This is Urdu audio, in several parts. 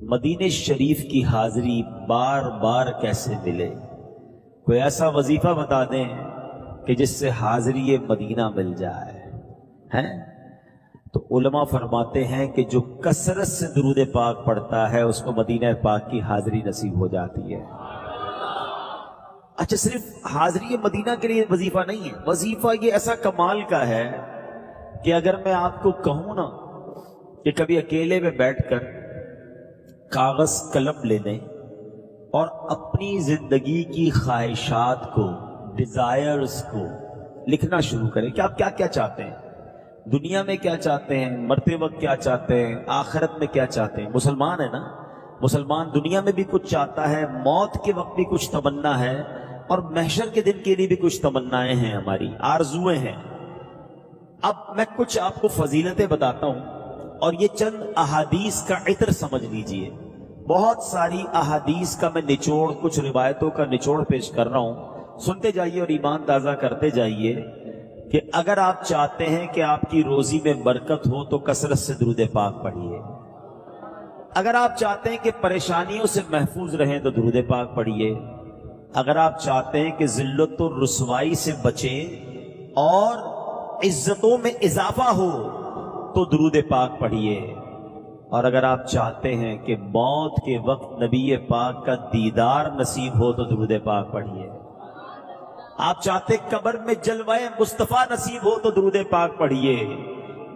مدینے شریف کی حاضری بار بار کیسے ملے؟ کوئی ایسا وظیفہ بتا دیں کہ جس سے حاضری مدینہ مل جائے ہیں؟ تو علماء فرماتے ہیں کہ جو کثرت سے درود پاک پڑھتا ہے اس کو مدینہ پاک کی حاضری نصیب ہو جاتی ہے۔ اچھا، صرف حاضری مدینہ کے لیے وظیفہ نہیں ہے، وظیفہ یہ ایسا کمال کا ہے کہ اگر میں آپ کو کہوں نا کہ کبھی اکیلے میں بیٹھ کر کاغذ قلم لے لیں اور اپنی زندگی کی خواہشات کو، ڈیزائرز کو لکھنا شروع کریں کہ آپ کیا کیا چاہتے ہیں، دنیا میں کیا چاہتے ہیں، مرتے وقت کیا چاہتے ہیں، آخرت میں کیا چاہتے ہیں۔ مسلمان ہے نا، مسلمان دنیا میں بھی کچھ چاہتا ہے، موت کے وقت بھی کچھ تمنا ہے، اور محشر کے دن کے لیے بھی کچھ تمنائیں ہیں، ہماری آرزویں ہیں۔ اب میں کچھ آپ کو فضیلتیں بتاتا ہوں اور یہ چند احادیث کا عطر سمجھ لیجئے۔ بہت ساری احادیث کا میں نچوڑ، کچھ روایتوں کا نچوڑ پیش کر رہا ہوں، سنتے جائیے اور ایمان تازہ کرتے جائیے کہ اگر آپ چاہتے ہیں کہ آپ کی روزی میں برکت ہو تو کثرت سے درود پاک پڑھیے، اگر آپ چاہتے ہیں کہ پریشانیوں سے محفوظ رہیں تو درود پاک پڑھیے، اگر آپ چاہتے ہیں کہ ذلت و رسوائی سے بچیں اور عزتوں میں اضافہ ہو تو درود پاک پڑھیے، اور اگر آپ چاہتے ہیں کہ موت کے وقت نبی پاک کا دیدار نصیب ہو تو درود پاک پڑھیے، آپ چاہتے قبر میں جلوہ مصطفیٰ نصیب ہو تو درود پاک پڑھیے،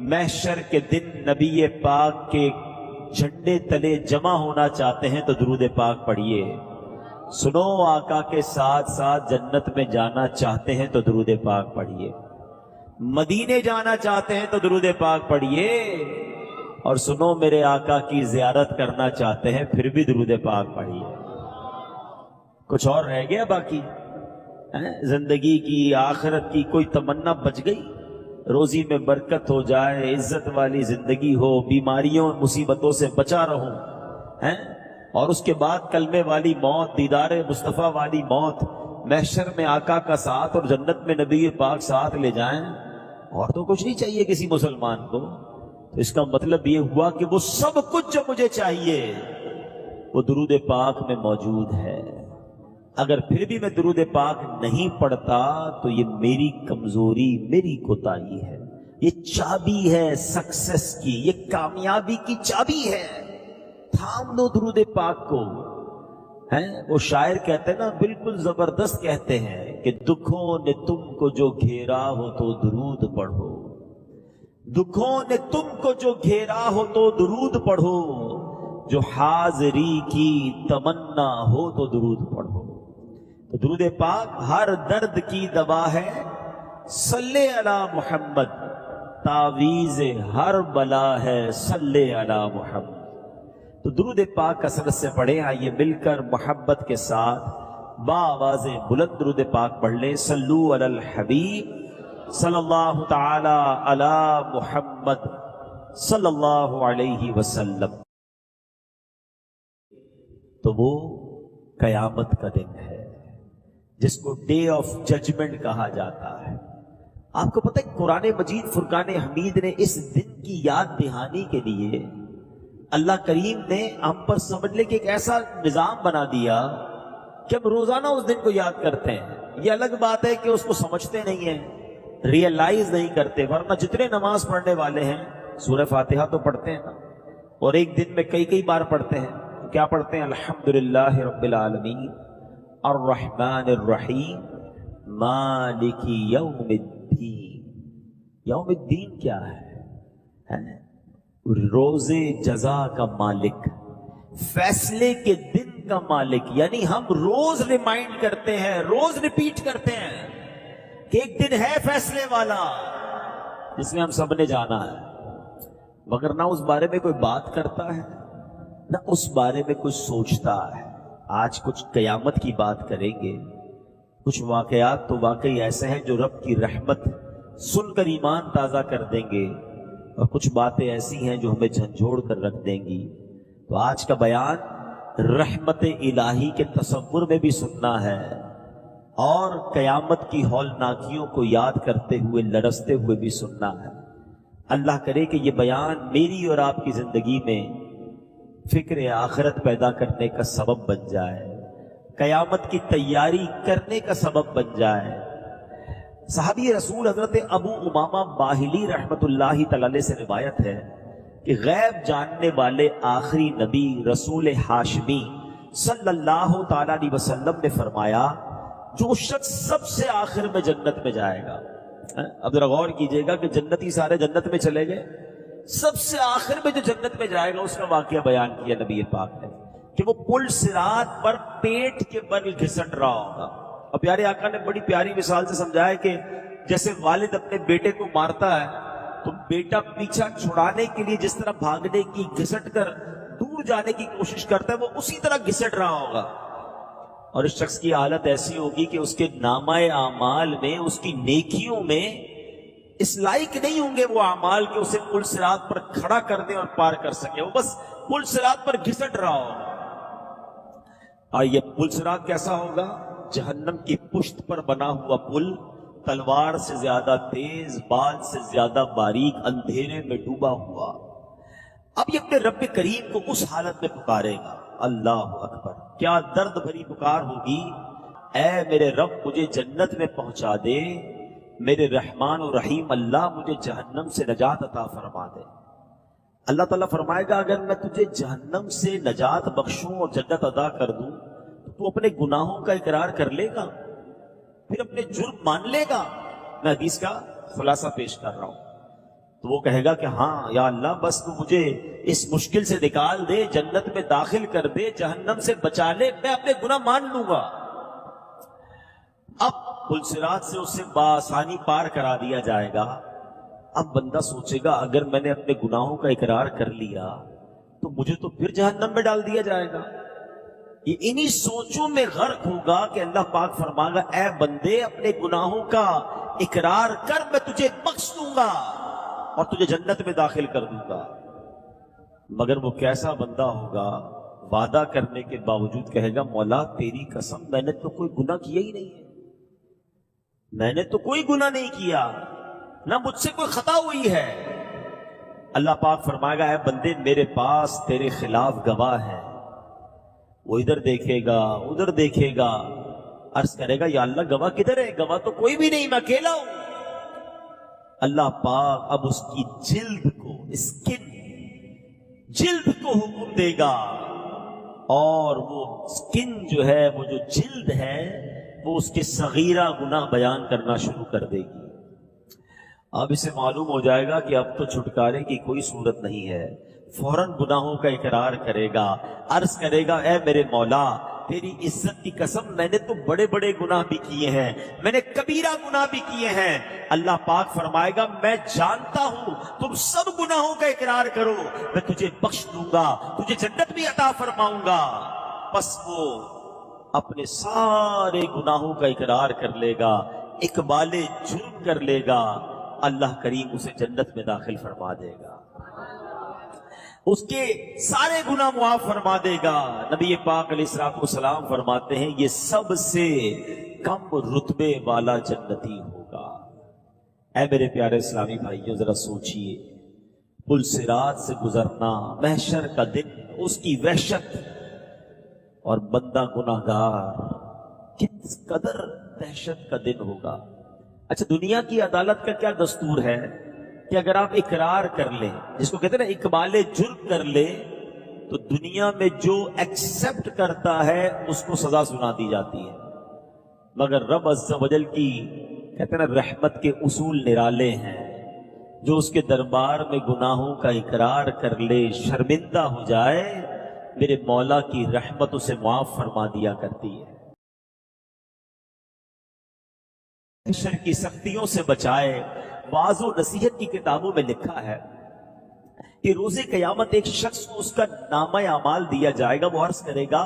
محشر کے دن نبی پاک کے جھنڈے تلے جمع ہونا چاہتے ہیں تو درود پاک پڑھیے، سنو آقا کے ساتھ ساتھ جنت میں جانا چاہتے ہیں تو درود پاک پڑھیے، مدینے جانا چاہتے ہیں تو درود پاک پڑھیے، اور سنو میرے آقا کی زیارت کرنا چاہتے ہیں پھر بھی درود پاک پڑھیے۔ کچھ اور رہ گیا باقی؟ زندگی کی، آخرت کی کوئی تمنا بچ گئی؟ روزی میں برکت ہو جائے، عزت والی زندگی ہو، بیماریوں مصیبتوں سے بچا رہوں، اور اس کے بعد کلمے والی موت، دیدار مصطفیٰ والی موت، محشر میں آقا کا ساتھ اور جنت میں نبی پاک ساتھ لے جائیں، اور تو کچھ نہیں چاہیے کسی مسلمان کو۔ تو اس کا مطلب یہ ہوا کہ وہ سب کچھ جو مجھے چاہیے وہ درود پاک میں موجود ہے۔ اگر پھر بھی میں درود پاک نہیں پڑھتا تو یہ میری کمزوری، میری کوتاہی ہے، یہ چابی ہے سکسس کی، یہ کامیابی کی چابی ہے۔ تھام لو درود پاک کو۔ وہ شاعر کہتے ہیں نا، بالکل زبردست کہتے ہیں کہ دکھوں نے تم کو جو گھیرا ہو تو درود پڑھو، دکھوں نے تم کو جو گھیرا ہو تو درود پڑھو، جو حاضری کی تمنا ہو تو درود پڑھو۔ تو درود پاک ہر درد کی دوا ہے، صلی علی محمد، تعویذ ہر بلا ہے، صلی علی محمد۔ تو درود پاک کثرت سے پڑھیں۔ آئیے مل کر محبت کے ساتھ بآواز بلند درود پاک پڑھ لیں۔ صلو علی الحبیب صلی اللہ تعالی علی محمد صلی اللہ علیہ وسلم۔ تو وہ قیامت کا دن ہے جس کو ڈے آف ججمنٹ کہا جاتا ہے۔ آپ کو پتہ ہے قرآن مجید فرقان حمید نے اس دن کی یاد دہانی کے لیے اللہ کریم نے ہم پر سمجھ لے کہ ایک ایسا نظام بنا دیا کہ ہم روزانہ اس دن کو یاد کرتے ہیں۔ یہ الگ بات ہے کہ اس کو سمجھتے نہیں ہیں، ریئلائز نہیں کرتے، ورنہ جتنے نماز پڑھنے والے ہیں سورہ فاتحہ تو پڑھتے ہیں نا، اور ایک دن میں کئی بار پڑھتے ہیں۔ کیا پڑھتے ہیں؟ الحمدللہ رب العالمین الرحمن الرحیم مالک یوم الدین۔ یوم الدین کیا ہے؟ روز جزا کا مالک، فیصلے کے دن کا مالک۔ یعنی ہم روز ریمائنڈ کرتے ہیں، روز ریپیٹ کرتے ہیں کہ ایک دن ہے فیصلے والا جس میں ہم سب نے جانا ہے، مگر نہ اس بارے میں کوئی بات کرتا ہے، نہ اس بارے میں کوئی سوچتا ہے۔ آج کچھ قیامت کی بات کریں گے، کچھ واقعات تو واقعی ایسے ہیں جو رب کی رحمت سن کر ایمان تازہ کر دیں گے، اور کچھ باتیں ایسی ہیں جو ہمیں جھنجھوڑ کر رکھ دیں گی۔ تو آج کا بیان رحمت الہی کے تصور میں بھی سننا ہے، اور قیامت کی ہولناکیوں کو یاد کرتے ہوئے، لرزتے ہوئے بھی سننا ہے۔ اللہ کرے کہ یہ بیان میری اور آپ کی زندگی میں فکر آخرت پیدا کرنے کا سبب بن جائے، قیامت کی تیاری کرنے کا سبب بن جائے۔ صحابی رسول حضرت ابو امامہ باہلی رحمت اللہ تعالی سے روایت ہے کہ غیب جاننے والے آخری نبی رسول ہاشمی صلی اللہ تعالی علیہ وسلم نے فرمایا، جو شخص سب سے آخر میں جنت میں جائے گا، اب ذرا غور کیجئے گا کہ جنتی سارے جنت میں چلے گئے، سب سے آخر میں جو جنت میں جائے گا اس کا واقعہ بیان کیا نبی پاک نے کہ وہ پل صراط پر پیٹ کے بل گھسٹ رہا ہوگا۔ اور پیارے آقا نے بڑی پیاری مثال سے سمجھایا کہ جیسے والد اپنے بیٹے کو مارتا ہے تو بیٹا پیچھا چھڑانے کے لیے جس طرح بھاگنے کی، گھسٹ کر دور جانے کی کوشش کرتا ہے، وہ اسی طرح گھسٹ رہا ہوگا۔ اور اس شخص کی حالت ایسی ہوگی کہ اس کے نامہ اعمال میں، اس کی نیکیوں میں اس لائق نہیں ہوں گے وہ اعمال کہ اسے پل صراط پر کھڑا کر دیں اور پار کر سکے، وہ بس پل صراط پر گھسٹ رہا ہوگا۔ اور یہ پل صراط کیسا ہوگا؟ جہنم کی پشت پر بنا ہوا پل، تلوار سے زیادہ تیز، بال سے زیادہ باریک، اندھیرے میں ڈوبا ہوا۔ اب یہ اپنے رب کریم کو اس حالت میں پکارے گا، اللہ اکبر، کیا درد بھری پکار ہوگی، اے میرے رب مجھے جنت میں پہنچا دے، میرے رحمان و رحیم اللہ مجھے جہنم سے نجات عطا فرما دے۔ اللہ تعالیٰ فرمائے گا اگر میں تجھے جہنم سے نجات بخشوں اور جنت عطا کر دوں تو اپنے گناہوں کا اقرار کر لے گا، پھر اپنے جرم مان لے گا؟ میں حدیث کا خلاصہ پیش کر رہا ہوں۔ تو وہ کہے گا کہ ہاں یا اللہ بس تو مجھے اس مشکل سے نکال دے، جنت میں داخل کر دے، جہنم سے بچا لے، میں اپنے گناہ مان لوں گا۔ اب پل صراط سے اسے بآسانی پار کرا دیا جائے گا۔ اب بندہ سوچے گا اگر میں نے اپنے گناہوں کا اقرار کر لیا تو مجھے تو پھر جہنم میں ڈال دیا جائے گا۔ یہ انہی سوچوں میں غرق ہوگا کہ اللہ پاک فرمائے گا اے بندے اپنے گناہوں کا اقرار کر، میں تجھے بخش دوں گا اور تجھے جنت میں داخل کر دوں گا۔ مگر وہ کیسا بندہ ہوگا، وعدہ کرنے کے باوجود کہے گا مولا تیری قسم میں نے تو کوئی گناہ کیا ہی نہیں ہے، میں نے تو کوئی گناہ نہیں کیا، نہ مجھ سے کوئی خطا ہوئی ہے۔ اللہ پاک فرمائے گا اے بندے میرے پاس تیرے خلاف گواہ ہے۔ وہ ادھر دیکھے گا ادھر دیکھے گا، عرض کرے گا یا اللہ گواہ کدھر ہے؟ گواہ تو کوئی بھی نہیں، میں اکیلا ہوں۔ اللہ پاک اب اس کی جلد کو، اسکن، جلد کو حکم دے گا اور وہ اسکن جو ہے، وہ جو جلد ہے، وہ اس کے صغیرہ گناہ بیان کرنا شروع کر دے گی۔ اب اسے معلوم ہو جائے گا کہ اب تو چھٹکارے کی کوئی صورت نہیں ہے، فوراً گناہوں کا اقرار کرے گا، عرض کرے گا اے میرے مولا تیری عزت کی قسم میں نے تو بڑے بڑے گناہ بھی کیے ہیں، میں نے کبیرہ گناہ بھی کیے ہیں۔ اللہ پاک فرمائے گا میں جانتا ہوں تم سب گناہوں کا اقرار کرو، میں تجھے بخش دوں گا، تجھے جنت بھی عطا فرماؤں گا۔ بس وہ اپنے سارے گناہوں کا اقرار کر لے گا، اقبال جرم کر لے گا، اللہ کریم اسے جنت میں داخل فرما دے گا، اس کے سارے گناہ معاف فرما دے گا۔ نبی پاک علیہ الصلوۃ والسلام فرماتے ہیں یہ سب سے کم رتبے والا جنتی ہوگا۔ اے میرے پیارے اسلامی بھائیوں ذرا سوچئے، پل صراط سے گزرنا، محشر کا دن، اس کی وحشت، اور بندہ گناہگار، کس قدر دہشت کا دن ہوگا۔ اچھا دنیا کی عدالت کا کیا دستور ہے کہ اگر آپ اقرار کر لیں، جس کو کہتے ہیں نا اقبال جرم کر لے، تو دنیا میں جو ایکسپٹ کرتا ہے اس کو سزا سنا دی جاتی ہے، مگر رب عز و جل کی کہتے ہیں نا رحمت کے اصول نرالے ہیں، جو اس کے دربار میں گناہوں کا اقرار کر لے، شرمندہ ہو جائے، میرے مولا کی رحمت اسے معاف فرما دیا کرتی ہے، محشر کی سختیوں سے بچائے۔ وعظ و نصیحت کی کتابوں میں لکھا ہے کہ روز قیامت ایک شخص کو اس کا نامہ اعمال دیا جائے گا، وہ عرض کرے گا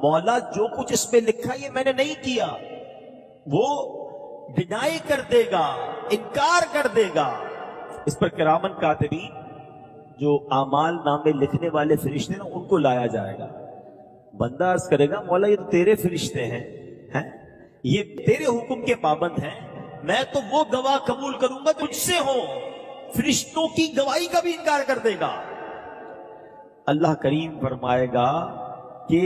مولا جو کچھ اس میں لکھا یہ میں نے نہیں کیا، وہ ڈینائی کر دے گا، انکار کر دے گا۔ اس پر کرامن کاتبین جو اعمال نامے لکھنے والے فرشتے ہیں ان کو لایا جائے گا۔ بندہ عرض کرے گا مولا یہ تو تیرے فرشتے ہیں، یہ تیرے حکم کے پابند ہیں، میں تو وہ گواہ قبول کروں گا تجھ سے ہو، فرشتوں کی گواہی کا بھی انکار کر دے گا۔ اللہ کریم فرمائے گا کہ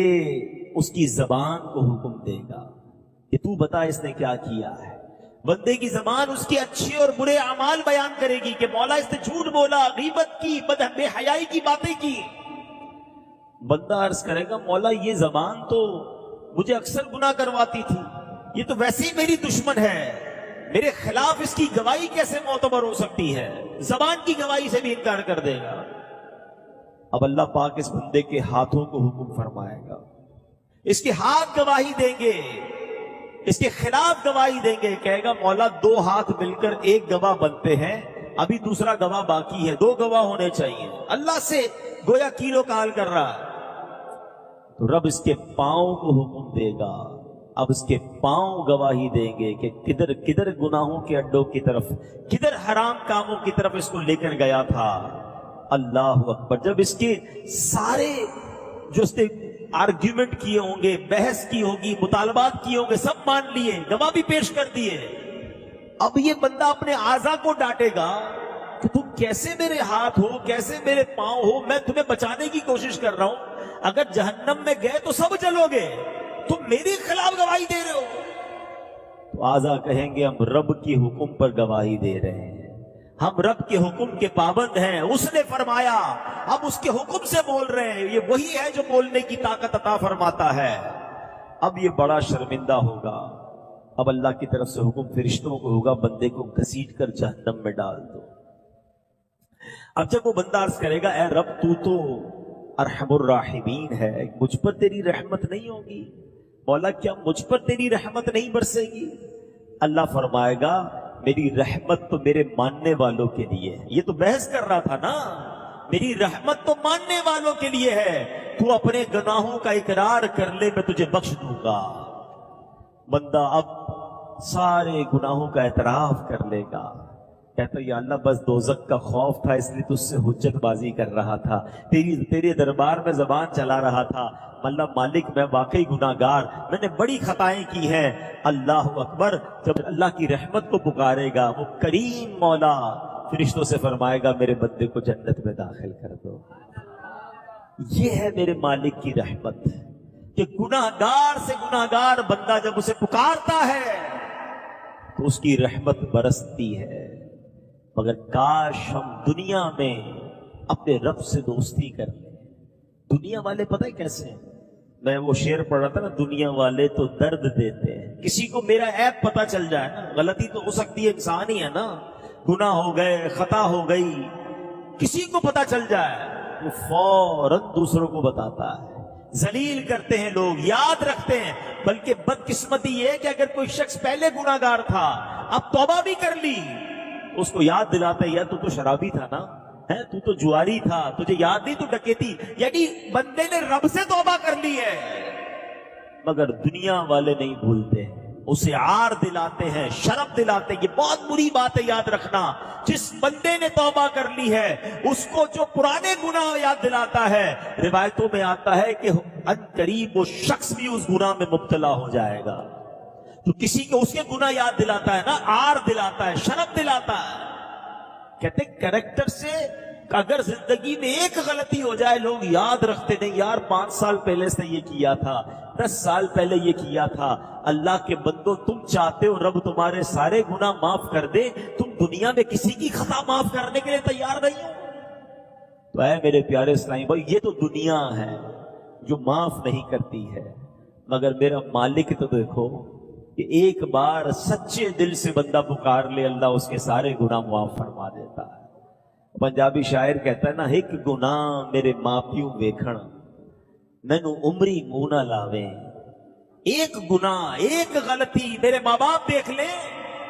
اس کی زبان کو حکم دے گا کہ تو بتا اس نے کیا کیا ہے. بندے کی زبان اس کے اچھے اور برے اعمال بیان کرے گی کہ مولا اس نے جھوٹ بولا، غیبت کی، بے حیائی کی باتیں کی. بندہ عرض کرے گا مولا یہ زبان تو مجھے اکثر گناہ کرواتی تھی، یہ تو ویسے ہی میری دشمن ہے، میرے خلاف اس کی گواہی کیسے معتبر ہو سکتی ہے؟ زبان کی گواہی سے بھی انکار کر دے گا. اب اللہ پاک اس بندے کے ہاتھوں کو حکم فرمائے گا، اس کے ہاتھ گواہی دیں گے، اس کے خلاف گواہی دیں گے. کہے گا مولا 2 ہاتھ مل کر ایک گواہ بنتے ہیں، ابھی دوسرا گواہ باقی ہے، 2 گواہ ہونے چاہیے. اللہ سے گویا کیلو کال کر رہا ہے. تو رب اس کے پاؤں کو حکم دے گا. اب اس کے پاؤں گواہی دیں گے کہ کدھر کدھر گناہوں کے اڈوں کی طرف، کدھر حرام کاموں کی طرف اس کو لے کر گیا تھا. اللہ اکبر. جب اس کے سارے جو اس نے آرگیومنٹ کیے ہوں گے، بحث کی ہوگی، مطالبات کیے ہوں گے، سب مان لیے، گواہ بھی پیش کر دیے. اب یہ بندہ اپنے اعضا کو ڈانٹے گا کہ تم کیسے میرے ہاتھ ہو، کیسے میرے پاؤں ہو، میں تمہیں بچانے کی کوشش کر رہا ہوں، اگر جہنم میں گئے تو سب جلو گے، تم میرے خلاف گواہی دے رہے ہو. تو اعضا کہیں گے ہم رب کی حکم پر گواہی دے رہے ہیں، ہم رب کے حکم کے پابند ہیں، اس نے فرمایا، اب اس کے حکم سے بول رہے ہیں. یہ وہی ہے جو بولنے کی طاقت عطا فرماتا ہے. اب یہ بڑا شرمندہ ہوگا. اب اللہ کی طرف سے حکم فرشتوں کو ہوگا بندے کو گھسیٹ کر جہنم میں ڈال دو. اب جب وہ بندہ عرض کرے گا اے رب تو ارحم الراحمین ہے، مجھ پر تیری رحمت نہیں ہوگی؟ مولا کیا مجھ پر تیری رحمت نہیں برسے گی؟ اللہ فرمائے گا میری رحمت تو میرے ماننے والوں کے لیے ہے. یہ تو بحث کر رہا تھا نا، میری رحمت تو ماننے والوں کے لیے ہے. تو اپنے گناہوں کا اقرار کر لے، میں تجھے بخش دوں گا. بندہ اب سارے گناہوں کا اعتراف کر لے گا. کہتا یا اللہ بس دوزخ کا خوف تھا اس لیے تجھ سے حجت بازی کر رہا تھا، تیرے دربار میں زبان چلا رہا تھا. اللہ مالک میں واقعی گناہگار، میں نے بڑی خطائیں کی ہیں. اللہ اکبر. جب اللہ کی رحمت کو پکارے گا وہ کریم مولا فرشتوں سے فرمائے گا میرے بندے کو جنت میں داخل کر دو. یہ ہے میرے مالک کی رحمت کہ گناہگار سے گناہگار بندہ جب اسے پکارتا ہے تو اس کی رحمت برستی ہے. مگر کاش ہم دنیا میں اپنے رب سے دوستی کر لیں. دنیا والے پتہ ہے کیسے ہیں؟ میں وہ شعر پڑھ رہا تھا نا، دنیا والے تو درد دیتے ہیں. کسی کو میرا عیب پتہ چل جائے نا، غلطی تو ہو سکتی ہے، انسان ہی ہے نا، گناہ ہو گئے، خطا ہو گئی، کسی کو پتہ چل جائے وہ فوراً دوسروں کو بتاتا ہے. ذلیل کرتے ہیں لوگ، یاد رکھتے ہیں. بلکہ بدقسمتی یہ کہ اگر کوئی شخص پہلے گناہگار تھا اب توبہ بھی کر لی، اس کو یاد دلاتا ہے یار تو شرابی تھا نا، ہے تو جواری تھا، تجھے یاد نہیں تو ڈکیتی. یعنی بندے نے رب سے توبہ کر لی ہے. مگر دنیا والے نہیں بھولتے، اسے عار دلاتے ہیں، شرف دلاتے ہیں. یہ بہت بری بات ہے، یاد رکھنا. جس بندے نے توبہ کر لی ہے اس کو جو پرانے گناہ یاد دلاتا ہے، روایتوں میں آتا ہے کہ ان قریب وہ شخص بھی اس گناہ میں مبتلا ہو جائے گا. تو کسی کو اس کے گناہ یاد دلاتا ہے نا، عار دلاتا ہے، شرف دلاتا ہے. کہتے کریکٹر سے اگر زندگی میں ایک غلطی ہو جائے لوگ یاد رکھتے نہیں، یار 5 سال پہلے سے یہ کیا تھا، 10 سال پہلے یہ کیا تھا. اللہ کے بندو تم چاہتے ہو رب تمہارے سارے گناہ معاف کر دے، تم دنیا میں کسی کی خطا معاف کرنے کے لیے تیار نہیں ہو. تو اے میرے پیارے اسلامی بھائی، یہ تو دنیا ہے جو معاف نہیں کرتی ہے. مگر میرا مالک تو دیکھو کہ ایک بار سچے دل سے بندہ پکار لے، اللہ اس کے سارے گناہ معاف فرما دیتا ہے. پنجابی شاعر کہتا ہے نا، ایک گناہ میرے ماں پیو ویکھن مینوں عمری منہ نہ لاویں. ایک گناہ، ایک غلطی میرے ماں باپ دیکھ لیں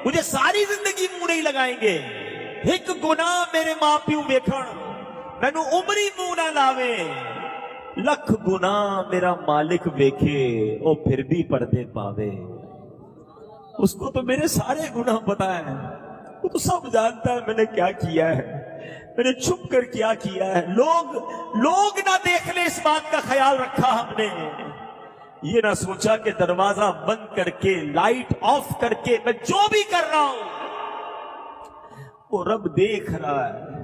مجھے ساری زندگی منہ نہیں لگائیں گے. ایک گناہ میرے ماں پیو ویکھن مینوں عمری منہ نہ لاویں. لکھ گناہ میرا مالک ویکھے او پھر بھی پردے پاوے. اس کو تو میرے سارے گناہ پتا ہے، وہ تو سب جانتا ہے میں نے کیا کیا ہے، میں نے چھپ کر کیا کیا ہے. لوگ نہ دیکھ لیں اس بات کا خیال رکھا ہم نے. یہ نہ سوچا کہ دروازہ بند کر کے، لائٹ آف کر کے میں جو بھی کر رہا ہوں وہ رب دیکھ رہا ہے.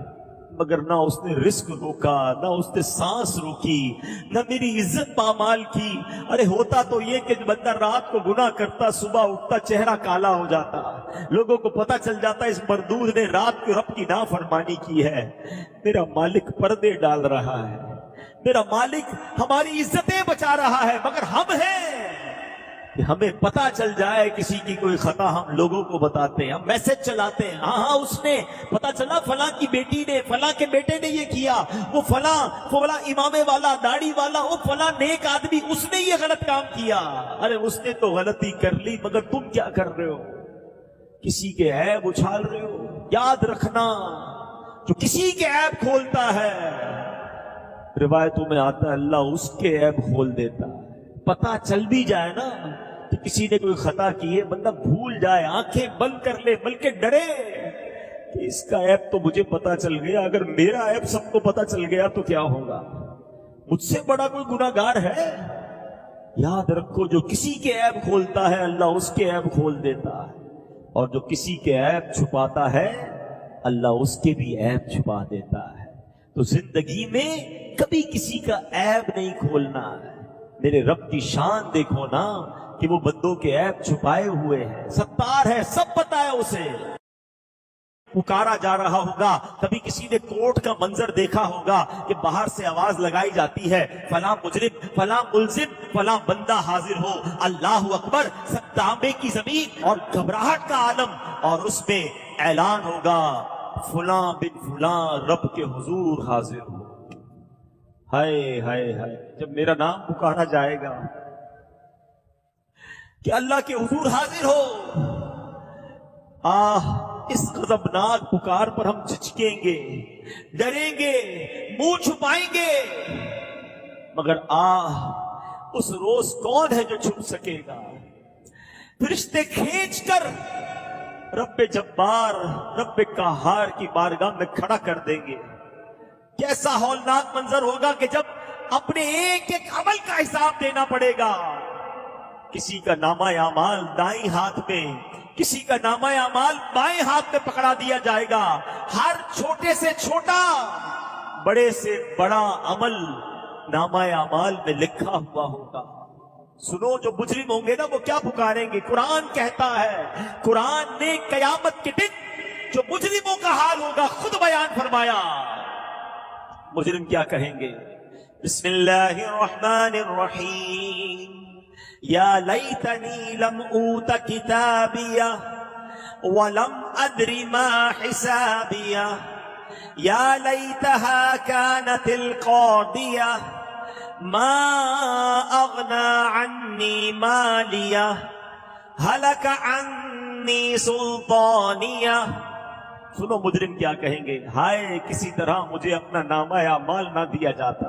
مگر نہ اس نے رزق روکا، نہ اس نے سانس روکی، نہ میری عزت پامال کی۔ ارے ہوتا تو یہ کہ بندہ رات کو گناہ کرتا، صبح اٹھتا چہرہ کالا ہو جاتا، لوگوں کو پتہ چل جاتا اس مردود نے رات کو رب کی نافرمانی کی ہے۔ میرا مالک پردے ڈال رہا ہے، میرا مالک ہماری عزتیں بچا رہا ہے، مگر ہم ہیں کہ ہمیں پتا چل جائے کسی کی کوئی خطا ہم لوگوں کو بتاتے ہیں، ہم میسج چلاتے ہیں، ہاں اس نے پتا چلا فلاں کی بیٹی نے، فلاں کے بیٹے نے یہ کیا، وہ فلاں امامے والا، داڑھی والا، وہ فلاں نیک آدمی، اس نے یہ غلط کام کیا۔ ارے اس نے تو غلطی کر لی، مگر تم کیا کر رہے ہو؟ کسی کے عیب اچھال رہے ہو۔ یاد رکھنا، جو کسی کے عیب کھولتا ہے، روایتوں میں آتا ہے اللہ اس کے عیب کھول دیتا ہے۔ پتا چل بھی جائے نا کہ کسی نے کوئی خطا کی ہے، بندہ بھول جائے، آنکھیں بند کر لے، بلکہ ڈرے کہ اس کا عیب تو مجھے پتا چل گیا، اگر میرا عیب سب کو پتا چل گیا تو کیا ہوگا؟ مجھ سے بڑا کوئی گناہگار ہے؟ یاد رکھو، جو کسی کے عیب کھولتا ہے اللہ اس کے عیب کھول دیتا ہے، اور جو کسی کے عیب چھپاتا ہے اللہ اس کے بھی عیب چھپا دیتا ہے۔ تو زندگی میں کبھی کسی کا عیب نہیں کھولنا ہے۔ میرے رب کی شان دیکھو نا کہ وہ بندوں کے عیب چھپائے ہوئے ہیں، ستار ہے، سب پتہ ہے اسے۔ پکارا جا رہا ہوگا، کبھی کسی نے کورٹ کا منظر دیکھا ہوگا کہ باہر سے آواز لگائی جاتی ہے، فلاں مجرم، فلاں ملزم، فلاں بندہ حاضر ہو، اللہ اکبر، سب تانبے کی زمین اور گھبراہٹ کا عالم، اور اس میں اعلان ہوگا فلاں بن فلاں رب کے حضور حاضر ہو۔ ہائے ہائے ہائے، جب میرا نام پکارا جائے گا کہ اللہ کے حضور حاضر ہو، اس غضبناک پکار پر ہم جھجکیں گے، ڈریں گے، منہ چھپائیں گے، مگر اس روز کون ہے جو چھپ سکے گا؟ فرشتے کھینچ کر رب جبار، رب قہار کی بارگاہ میں کھڑا کر دیں گے۔ کیسا ہولناک منظر ہوگا کہ جب اپنے ایک ایک عمل کا حساب دینا پڑے گا۔ کسی کا نامہ اعمال دائیں ہاتھ میں، کسی کا نامہ اعمال بائیں ہاتھ میں پکڑا دیا جائے گا۔ ہر چھوٹے سے چھوٹا، بڑے سے بڑا عمل نامہ اعمال میں لکھا ہوا ہوگا۔ سنو، جو مجرم ہوں گے نا وہ کیا پکاریں گے؟ قرآن کہتا ہے، قرآن نے قیامت کے دن جو مجرموں کا حال ہوگا خود بیان فرمایا۔ مجرم کیا کہیں گے؟ بسم اللہ الرحمن الرحیم، یا لیتنی لم اوت کتابیا ولم ادر ما حسابیا یا لیتہا کانت القاضیہ ما اغنی عنی مالیا ہلک عنی سلطانیہ۔ سنو مجرم کیا کہیں گے، ہائے کسی طرح مجھے اپنا نامہ اعمال نہ دیا جاتا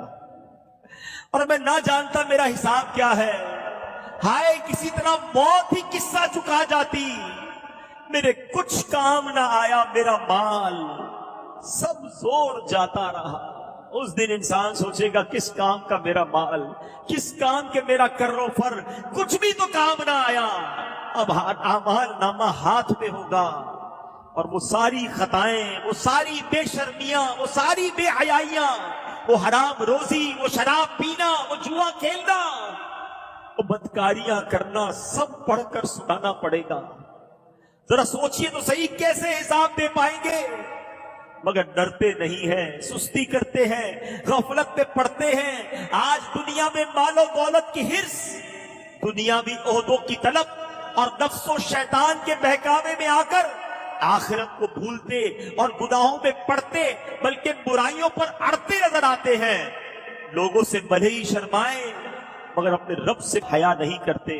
اور میں نہ جانتا میرا حساب کیا ہے، ہائے کسی طرح موت ہی قصہ چکا جاتی، میرے کچھ کام نہ آیا، میرا مال سب زور جاتا رہا۔ اس دن انسان سوچے گا کس کام کا میرا مال، کس کام کے میرا کر و فر، کچھ بھی تو کام نہ آیا۔ اب اعمال نامہ ہاتھ میں ہوگا، اور وہ ساری خطائیں، وہ ساری بے شرمیاں، وہ ساری بے حیائیاں، وہ حرام روزی، وہ شراب پینا، وہ جوا کھیلنا، وہ بدکاریاں کرنا، سب پڑھ کر سنانا پڑے گا۔ ذرا سوچئے تو صحیح، کیسے حساب دے پائیں گے؟ مگر ڈرتے نہیں ہیں، سستی کرتے ہیں، غفلت پہ پڑتے ہیں۔ آج دنیا میں مال و دولت کی حرص، دنیاوی عہدوں کی طلب اور نفس و شیطان کے بہکاوے میں آ کر آخرت کو بھولتے اور گناہوں میں پڑتے، بلکہ برائیوں پر اڑتے نظر آتے ہیں۔ لوگوں سے بھلے ہی شرمائیں مگر اپنے رب سے حیا نہیں کرتے۔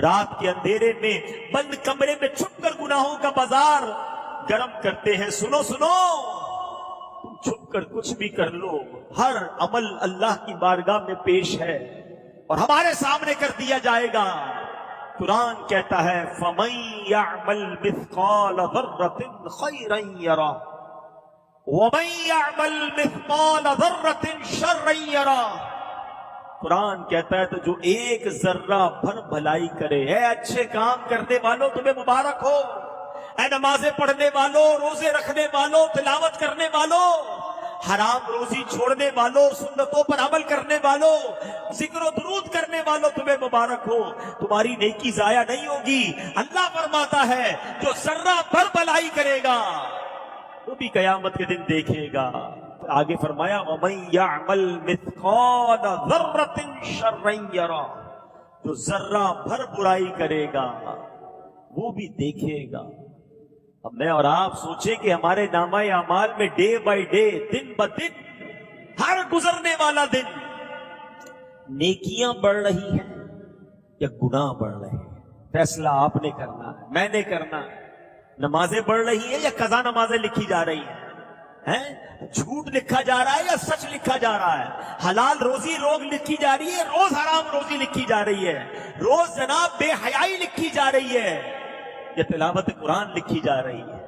رات کے اندھیرے میں بند کمرے میں چھپ کر گناہوں کا بازار گرم کرتے ہیں۔ سنو سنو، تم چھپ کر کچھ بھی کر لو، ہر عمل اللہ کی بارگاہ میں پیش ہے اور ہمارے سامنے کر دیا جائے گا۔ قرآن کہتا ہے فَمَن يَعْمَلْ مِثْقَالَ ذَرَّةٍ خَيْرًا يَرَهُ وَمَن يَعْمَلْ مِثْقَالَ ذَرَّةٍ شَرًّا يَرَهُ۔ قرآن کہتا ہے تو جو ایک ذرہ بھر بھلائی کرے، اے اچھے کام کرنے والوں تمہیں مبارک ہو، اے نمازیں پڑھنے والوں، روزے رکھنے والوں، تلاوت کرنے والوں، حرام روزی چھوڑنے والوں، سنتوں پر عمل کرنے والوں، ذکر و درود کرنے والوں، تمہیں مبارک ہو، تمہاری نیکی ضائع نہیں ہوگی۔ اللہ فرماتا ہے جو ذرہ بھر بھلائی کرے گا وہ بھی قیامت کے دن دیکھے گا۔ آگے فرمایا وَمَن يَعْمَلْ مِثْقَالَ ذَرَّةٍ شَرًّا يَرَهُ، جو ذرہ بھر برائی کرے گا وہ بھی دیکھے گا۔ اب میں اور آپ سوچیں کہ ہمارے نامہ اعمال میں ڈے بائی ڈے، دن بدن، ہر گزرنے والا دن نیکیاں بڑھ رہی ہیں یا گناہ بڑھ رہے ہیں؟ فیصلہ آپ نے کرنا ہے، میں نے کرنا ہے۔ نمازیں بڑھ رہی ہیں یا قضا نمازیں لکھی جا رہی ہیں؟ جھوٹ لکھا جا رہا ہے یا سچ لکھا جا رہا ہے؟ حلال روزی روز لکھی جا رہی ہے، روز حرام روزی لکھی جا رہی ہے، روز جناب بے حیائی لکھی جا رہی ہے، یا تلاوت قرآن لکھی جا رہی ہے؟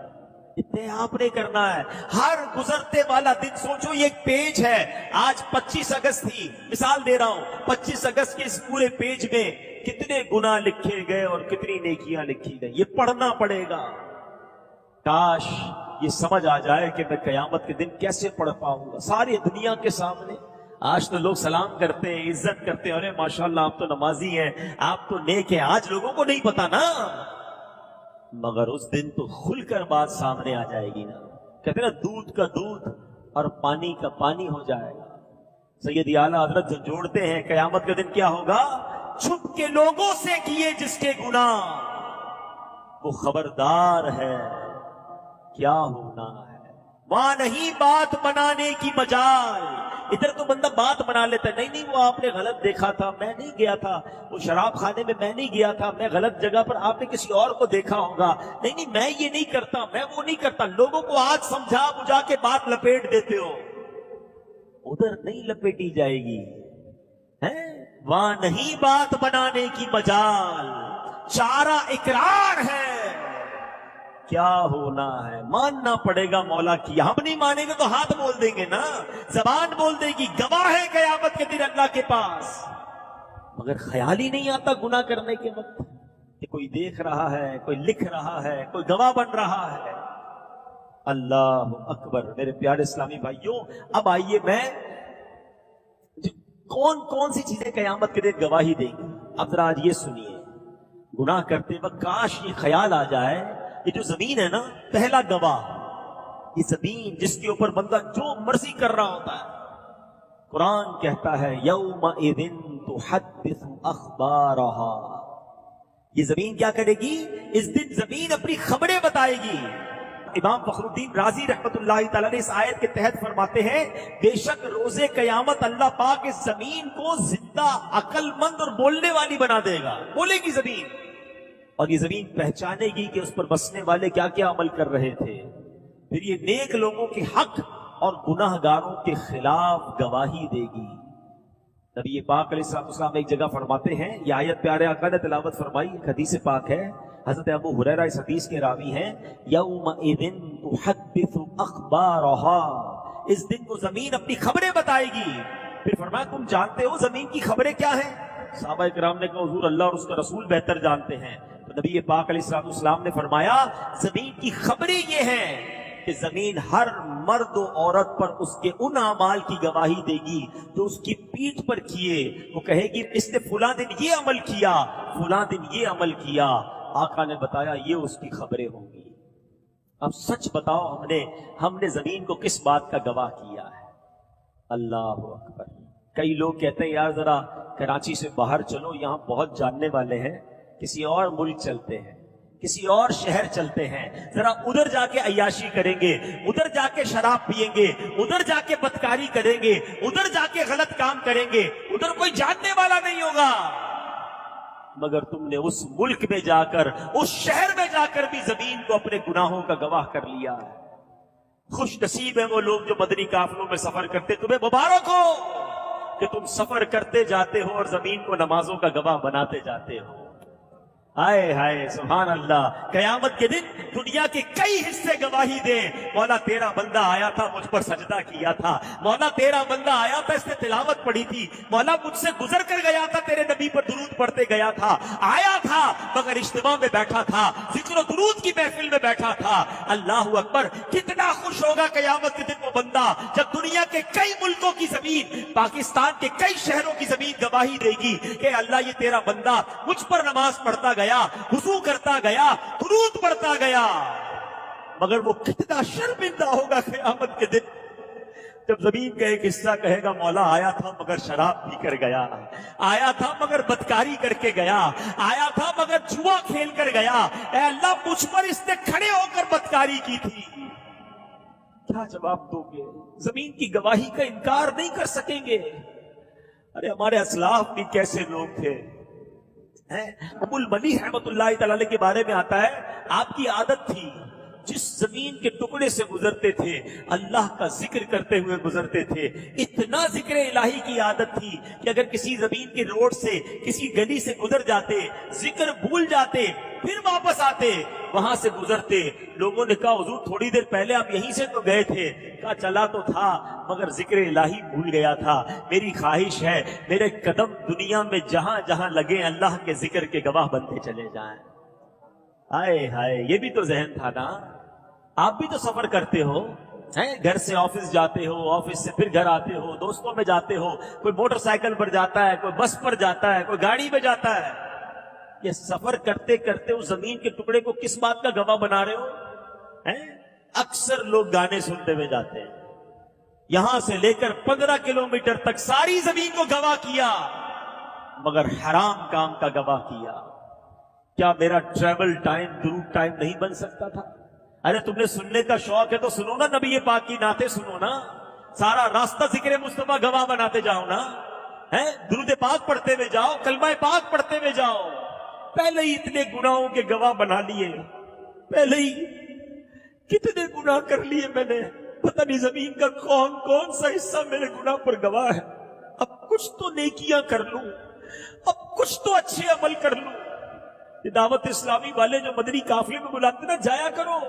اتنے آپ نے کرنا ہے۔ ہر گزرتے والا دن سوچو، یہ ایک پیج ہے، آج 25 اگست تھی، مثال دے رہا ہوں، 25 اگست کے اس پورے پیج میں کتنے گناہ لکھے گئے اور کتنی نیکیاں لکھی گئی، یہ پڑھنا پڑے گا۔ کاش یہ سمجھ آ جائے کہ میں قیامت کے دن کیسے پڑھ پاؤں گا ساری دنیا کے سامنے۔ آج تو لوگ سلام کرتے ہیں، عزت کرتے ہیں، ارے ماشاءاللہ آپ تو نمازی ہیں، آپ تو نیک ہیں۔ آج لوگوں کو نہیں پتا نا، مگر اس دن تو کھل کر بات سامنے آ جائے گی نا۔ کہتے ہیں نا دودھ کا دودھ اور پانی کا پانی ہو جائے گا۔ سید اعلیٰ حضرت جو جوڑتے ہیں قیامت کے دن کیا ہوگا؟ چھپ کے لوگوں سے کیے جس کے گناہ وہ خبردار ہے کیا ہونا ہے۔ وہاں نہیں بات بنانے کی مجال، ادھر تو بندہ بات بنا لیتا ہے، نہیں وہ آپ نے غلط دیکھا تھا، میں نہیں گیا تھا وہ شراب خانے میں، میں نہیں گیا تھا، میں غلط جگہ پر، آپ نے کسی اور کو دیکھا ہوگا، نہیں میں یہ نہیں کرتا، میں وہ نہیں کرتا۔ لوگوں کو آج سمجھا بجھا کے بات لپیٹ دیتے ہو، ادھر نہیں لپیٹی جائے گی۔ وہاں نہیں بات بنانے کی مجال، چارہ اقرار ہے کیا ہونا ہے، ماننا پڑے گا مولا کی۔ ہم نہیں مانیں گے تو ہاتھ بول دیں گے نا، زبان بول دے گی، گواہ ہے قیامت کے دن اللہ کے پاس۔ مگر خیال ہی نہیں آتا گناہ کرنے کے وقت کہ کوئی دیکھ رہا ہے، کوئی لکھ رہا ہے، کوئی گواہ بن رہا ہے۔ اللہ اکبر۔ میرے پیارے اسلامی بھائیوں، اب آئیے میں کون سی چیزیں قیامت کے دن گواہی دیں گی، اب ذرا آج یہ سنیے۔ گناہ کرتے وقت کاش یہ خیال آ جائے، یہ جو زمین ہے نا، پہلا گواہ، یہ زمین جس کے اوپر بندہ جو مرضی کر رہا ہوتا ہے، قرآن کہتا ہے یومئذ تحدث اخبارہا، یہ زمین کیا کرے گی؟ اس دن زمین اپنی خبریں بتائے گی۔ امام فخر الدین رازی رحمت اللہ تعالی نے اس آیت کے تحت فرماتے ہیں بے شک روز قیامت اللہ پاک اس زمین کو زندہ، عقل مند اور بولنے والی بنا دے گا، بولے گی زمین، اور یہ زمین پہچانے گی کہ اس پر بسنے والے کیا کیا عمل کر رہے تھے۔ پھر یہ نیک لوگوں کے حق اور گناہ گاروں کے خلاف گواہی دے گی۔ نبی پاک علیہ السلام ایک جگہ فرماتے ہیں، یہ آیت پیارے آقا نے تلاوت فرمائی، ایک حدیث پاک ہے، حضرت ابو ہریرہ اس حدیث کے راوی ہیں، یومئذ تحدث اخبارہا، اس دن کو زمین اپنی خبریں بتائے گی۔ پھر فرمایا تم جانتے ہو زمین کی خبریں کیا ہیں؟ صحابہ کرام نے کہا حضور اللہ اور اس کا رسول بہتر جانتے ہیں۔ تو نبی پاک علیہ السلام نے فرمایا زمین کی خبریں یہ ہیں کہ زمین ہر مرد و عورت پر اس کے ان اعمال کی گواہی دے گی جو اس کی پیٹھ پر کیے۔ وہ کہے گی اس نے فلاں دن یہ عمل کیا، فلاں دن یہ عمل کیا۔ آقا نے بتایا یہ اس کی خبریں ہوں گی۔ اب سچ بتاؤ، ہم نے زمین کو کس بات کا گواہ کیا ہے؟ اللہ اکبر۔ کئی لوگ کہتے ہیں یار ذرا کراچی سے باہر چلو، یہاں بہت جاننے والے ہیں، کسی اور ملک چلتے ہیں، کسی اور شہر چلتے ہیں، ذرا ادھر جا کے عیاشی کریں گے، ادھر جا کے شراب پیئیں گے، ادھر جا کے بدکاری کریں گے، ادھر جا کے غلط کام کریں گے، ادھر کوئی جاننے والا نہیں ہوگا۔ مگر تم نے اس ملک میں جا کر، اس شہر میں جا کر بھی زمین کو اپنے گناہوں کا گواہ کر لیا ہے۔ خوش نصیب ہیں وہ لوگ جو مدنی قافلوں میں سفر کرتے، تمہیں مبارک ہو کہ تم سفر کرتے جاتے ہو اور زمین کو نمازوں کا گواہ بناتے جاتے ہو۔ ہائے ہائے سبحان اللہ۔ قیامت کے دن دنیا کے کئی حصے گواہی دیں، مولا تیرا بندہ آیا تھا مجھ پر سجدہ کیا تھا، مولا تیرا بندہ آیا تھا اس نے تلاوت پڑھی تھی، مولا مجھ سے گزر کر گیا تھا تیرے نبی پر درود پڑھتے گیا تھا، آیا تھا مگر اجتماع میں بیٹھا تھا، ذکر ذکر و درود کی محفل میں بیٹھا تھا. اللہ اکبر. کتنا خوش ہوگا قیامت کے دن وہ بندہ جب دنیا کے کئی ملکوں کی زمین, پاکستان کے کئی شہروں کی زمین گواہی دے گی کہ اللہ یہ تیرا بندہ مجھ پر نماز پڑھتا گیا, وضو کرتا گیا, درود پڑھتا گیا. مگر وہ کتنا شرمندہ ہوگا قیامت کے دن جب زمین کا ایک حصہ کہے گا مولا آیا تھا مگر شراب پی کر گیا, آیا تھا مگر بدکاری کر کے گیا, آیا تھا مگر جوا کھیل کر گیا. اے اللہ مجھ پر اس نے کھڑے ہو کر بدکاری کی تھی. کیا جواب دو گے؟ زمین کی گواہی کا انکار نہیں کر سکیں گے. ارے ہمارے اسلاف بھی کیسے لوگ تھے. ابو الملی رحمت اللہ تعالی کے بارے میں آتا ہے آپ کی عادت تھی جس زمین کے ٹکڑے سے گزرتے تھے اللہ کا ذکر کرتے ہوئے گزرتے تھے. اتنا ذکر الہی کی عادت تھی کہ اگر کسی زمین کے روڈ سے کسی گلی سے گزر جاتے, ذکر بھول جاتے, پھر واپس آتے, وہاں سے گزرتے, لوگوں نے کہا حضور تھوڑی دیر پہلے آپ یہیں سے تو گئے تھے. کہا چلا تو تھا مگر ذکر الہی بھول گیا تھا. میری خواہش ہے میرے قدم دنیا میں جہاں جہاں لگے اللہ کے ذکر کے گواہ بنتے چلے جائیں. ہائے ہائے, یہ بھی تو ذہن تھا نا. آپ بھی تو سفر کرتے ہو, گھر سے آفس جاتے ہو, آفس سے پھر گھر آتے ہو, دوستوں میں جاتے ہو, کوئی موٹر سائیکل پر جاتا ہے, کوئی بس پر جاتا ہے, کوئی گاڑی میں جاتا ہے. یہ سفر کرتے کرتے اس زمین کے ٹکڑے کو کس بات کا گواہ بنا رہے ہو؟ اکثر لوگ گانے سنتے ہوئے جاتے ہیں. یہاں سے لے کر 15 کلومیٹر تک ساری زمین کو گواہ کیا مگر حرام کام کا گواہ کیا. کیا میرا ٹریول ٹائم درود ٹائم نہیں بن سکتا تھا؟ ارے تم نے سننے کا شوق ہے تو سنو نا, نبی پاک کی نعتیں سنو نا, سارا راستہ ذکر مصطفیٰ گواہ بناتے جاؤ نا, درود پاک پڑھتے ہوئے جاؤ, کلمہ پاک پڑھتے ہوئے جاؤ. پہلے ہی اتنے گناہوں کے گواہ بنا لیے, پہلے ہی کتنے گناہ کر لیے میں نے, پتہ نہیں زمین کا کون کون سا حصہ میرے گناہ پر گواہ ہے. اب کچھ تو نیکیاں کر لوں, اب کچھ تو اچھے عمل کر لوں. یہ دعوت اسلامی والے جو مدنی قافلے میں بلاتے نا, جایا کرو,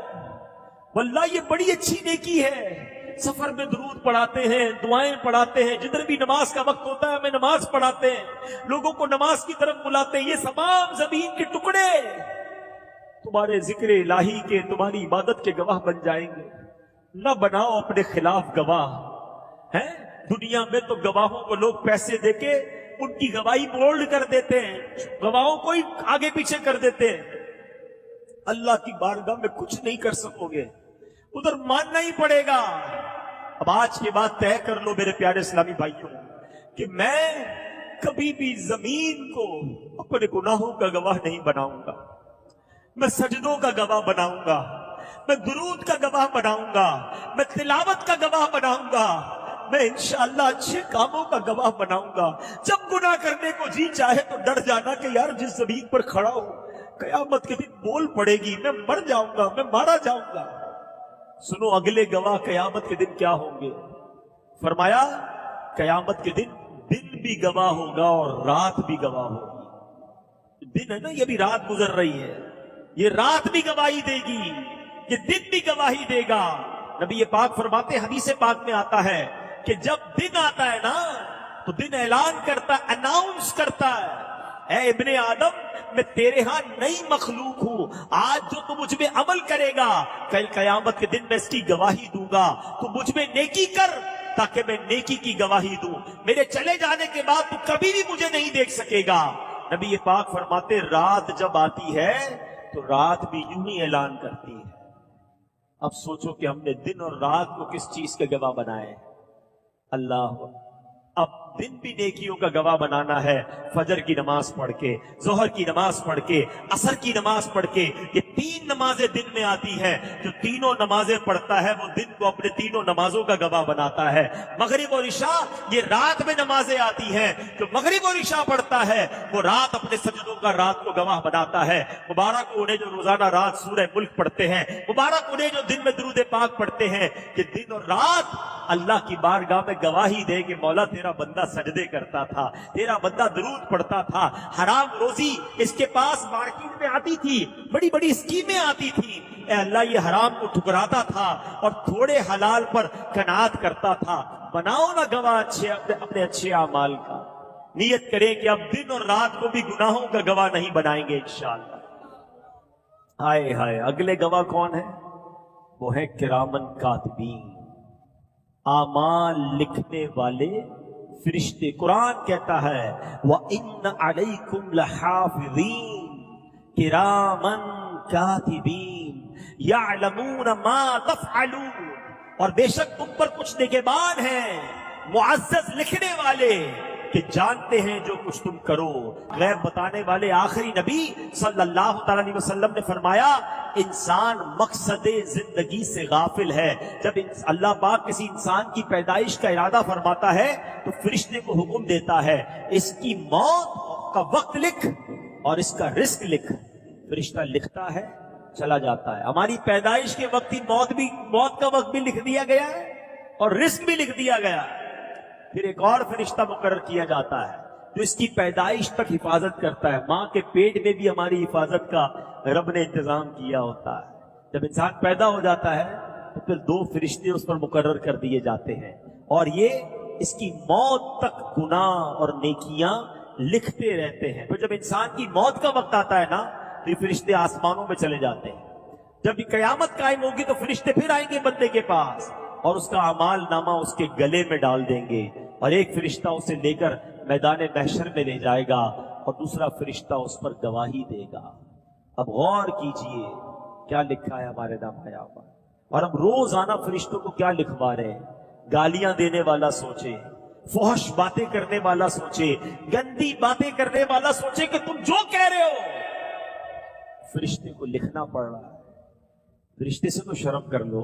واللہ یہ بڑی اچھی نیکی ہے. سفر میں درود پڑھاتے ہیں, دعائیں پڑھاتے ہیں, جدھر بھی نماز کا وقت ہوتا ہے ہمیں نماز پڑھاتے ہیں, لوگوں کو نماز کی طرف بلاتے ہیں. یہ تمام زمین کے ٹکڑے تمہارے ذکر الہی کے, تمہاری عبادت کے گواہ بن جائیں گے. نہ بناؤ اپنے خلاف گواہ. دنیا میں تو گواہوں کو لوگ پیسے دے کے ان کی گواہی بولڈ کر دیتے ہیں, گواہوں کو ہی آگے پیچھے کر دیتے ہیں. اللہ کی بارگاہ میں کچھ نہیں کر سکو گے, ادھر ماننا ہی پڑے گا. اب آج کے بعد طے کر لو میرے پیارے اسلامی بھائیوں کہ میں کبھی بھی زمین کو اپنے گناہوں کا گواہ نہیں بناؤں گا. میں سجدوں کا گواہ بناؤں گا, میں درود کا گواہ بناؤں گا, میں تلاوت کا گواہ بناؤں گا, میں انشاءاللہ اچھے کاموں کا گواہ بناؤں گا. جب گناہ کرنے کو جی چاہے تو ڈر جانا کہ یار جس زمین پر کھڑا ہوں قیامت کے دن بول پڑے گی, میں مر جاؤں گا, میں مارا جاؤں گا. سنو اگلے گواہ قیامت کے دن کیا ہوں گے. فرمایا قیامت کے دن دن بھی گواہ ہوگا اور رات بھی گواہ ہوگی. دن ہے نا, یہ بھی رات گزر رہی ہے, یہ رات بھی گواہی دے گی, یہ دن بھی گواہی دے گا. نبی پاک فرماتے, حدیث پاک میں آتا ہے کہ جب دن آتا ہے نا تو دن اعلان کرتا, اناؤنس کرتا ہے, اے ابن آدم میں تیرے ہاں نئی مخلوق ہوں, آج جو تو مجھ میں عمل کرے گا کل قیامت کے دن میں اس کی گواہی دوں گا. تو مجھ میں نیکی کر تاکہ میں نیکی کی گواہی دوں. میرے چلے جانے کے بعد تو کبھی بھی مجھے نہیں دیکھ سکے گا. نبی پاک فرماتے رات جب آتی ہے تو رات بھی یوں ہی اعلان کرتی ہے. اب سوچو کہ ہم نے دن اور رات کو کس چیز کے گواہ بنائے. اللہ, اب دن بھی نیکیوں کا گواہ بنانا ہے. فجر کی نماز پڑھ کے, ظہر کی نماز پڑھ کے, عصر کی نماز پڑھ کے, یہ 3 نمازیں دن میں آتی ہے. جو تینوں نمازیں پڑھتا ہے وہ دن کو اپنے تینوں نمازوں کا گواہ بناتا ہے. مغرب اور عشاء یہ رات میں نمازیں آتی ہیں. جو مغرب اور عشاء پڑھتا ہے وہ رات اپنے سجدوں کا رات کو گواہ بناتا ہے. مبارک انہیں جو روزانہ رات سورہ ملک پڑھتے ہیں, مبارک انہیں جو دن میں درود پاک پڑھتے ہیں. کہ دن اور رات اللہ کی بارگاہ میں گواہی دے کہ مولا تیرا بندہ سجدے کرتا تھا, تیرا بندہ درود پڑھتا تھا. حرام روزی اس کے پاس مارکیٹ میں آتی تھی, بڑی بڑی اسکیمیں آتی تھی, اے اللہ یہ حرام کو ٹھکراتا تھا اور تھوڑے حلال پر قناعت کرتا تھا. بناؤ نا گواہ اپنے اچھے اعمال کا. نیت کریں کہ اب دن اور رات کو بھی گناہوں کا گواہ نہیں بنائیں گے انشاءاللہ. ہائے ہائے، اگلے گواہ کون ہے؟ وہ ہے کرامن کاتبین، اعمال لکھنے والے فرشتے۔ قرآن کہتا ہے وَإِنَّ عَلَيْكُمْ لَحَافِظِينَ كِرَامًا كَاتِبِينَ يَعْلَمُونَ مَا تَفْعَلُونَ، اور بے شک تم پر کچھ نگہبان ہیں، معزز لکھنے والے کہ جانتے ہیں جو کچھ تم کرو۔ غیب بتانے والے آخری نبی صلی اللہ تعالی علیہ وسلم نے فرمایا انسان مقصد زندگی سے غافل ہے۔ جب اللہ پاک کسی انسان کی پیدائش کا ارادہ فرماتا ہے تو فرشتے کو حکم دیتا ہے اس کی موت کا وقت لکھ اور اس کا رزق لکھ۔ فرشتہ لکھتا ہے، چلا جاتا ہے۔ ہماری پیدائش کے وقت ہی موت کا وقت بھی لکھ دیا گیا ہے اور رزق بھی لکھ دیا گیا ہے۔ پھر ایک اور فرشتہ مقرر کیا جاتا ہے جو اس کی پیدائش تک حفاظت کرتا ہے۔ ماں کے پیٹ میں بھی ہماری حفاظت کا رب نے انتظام کیا ہوتا ہے۔ جب انسان پیدا ہو جاتا ہے تو پھر 2 فرشتے اس پر مقرر کر دیے جاتے ہیں اور یہ اس کی موت تک گناہ اور نیکیاں لکھتے رہتے ہیں۔ پھر جب انسان کی موت کا وقت آتا ہے نا تو یہ فرشتے آسمانوں میں چلے جاتے ہیں۔ جب یہ قیامت قائم ہوگی تو فرشتے پھر آئیں گے بندے کے پاس اور اس کا اعمال نامہ اس کے گلے میں ڈال دیں گے اور ایک فرشتہ اسے لے کر میدان محشر میں لے جائے گا اور دوسرا فرشتہ اس پر گواہی دے گا۔ اب غور کیجئے کیا لکھا ہے ہمارے نامہ پر، اور ہم روزانہ فرشتوں کو کیا لکھوا رہے ہیں۔ گالیاں دینے والا سوچے، فحش باتیں کرنے والا سوچے، گندی باتیں کرنے والا سوچے کہ تم جو کہہ رہے ہو فرشتے کو لکھنا پڑ رہا ہے۔ فرشتے سے تو شرم کر لو،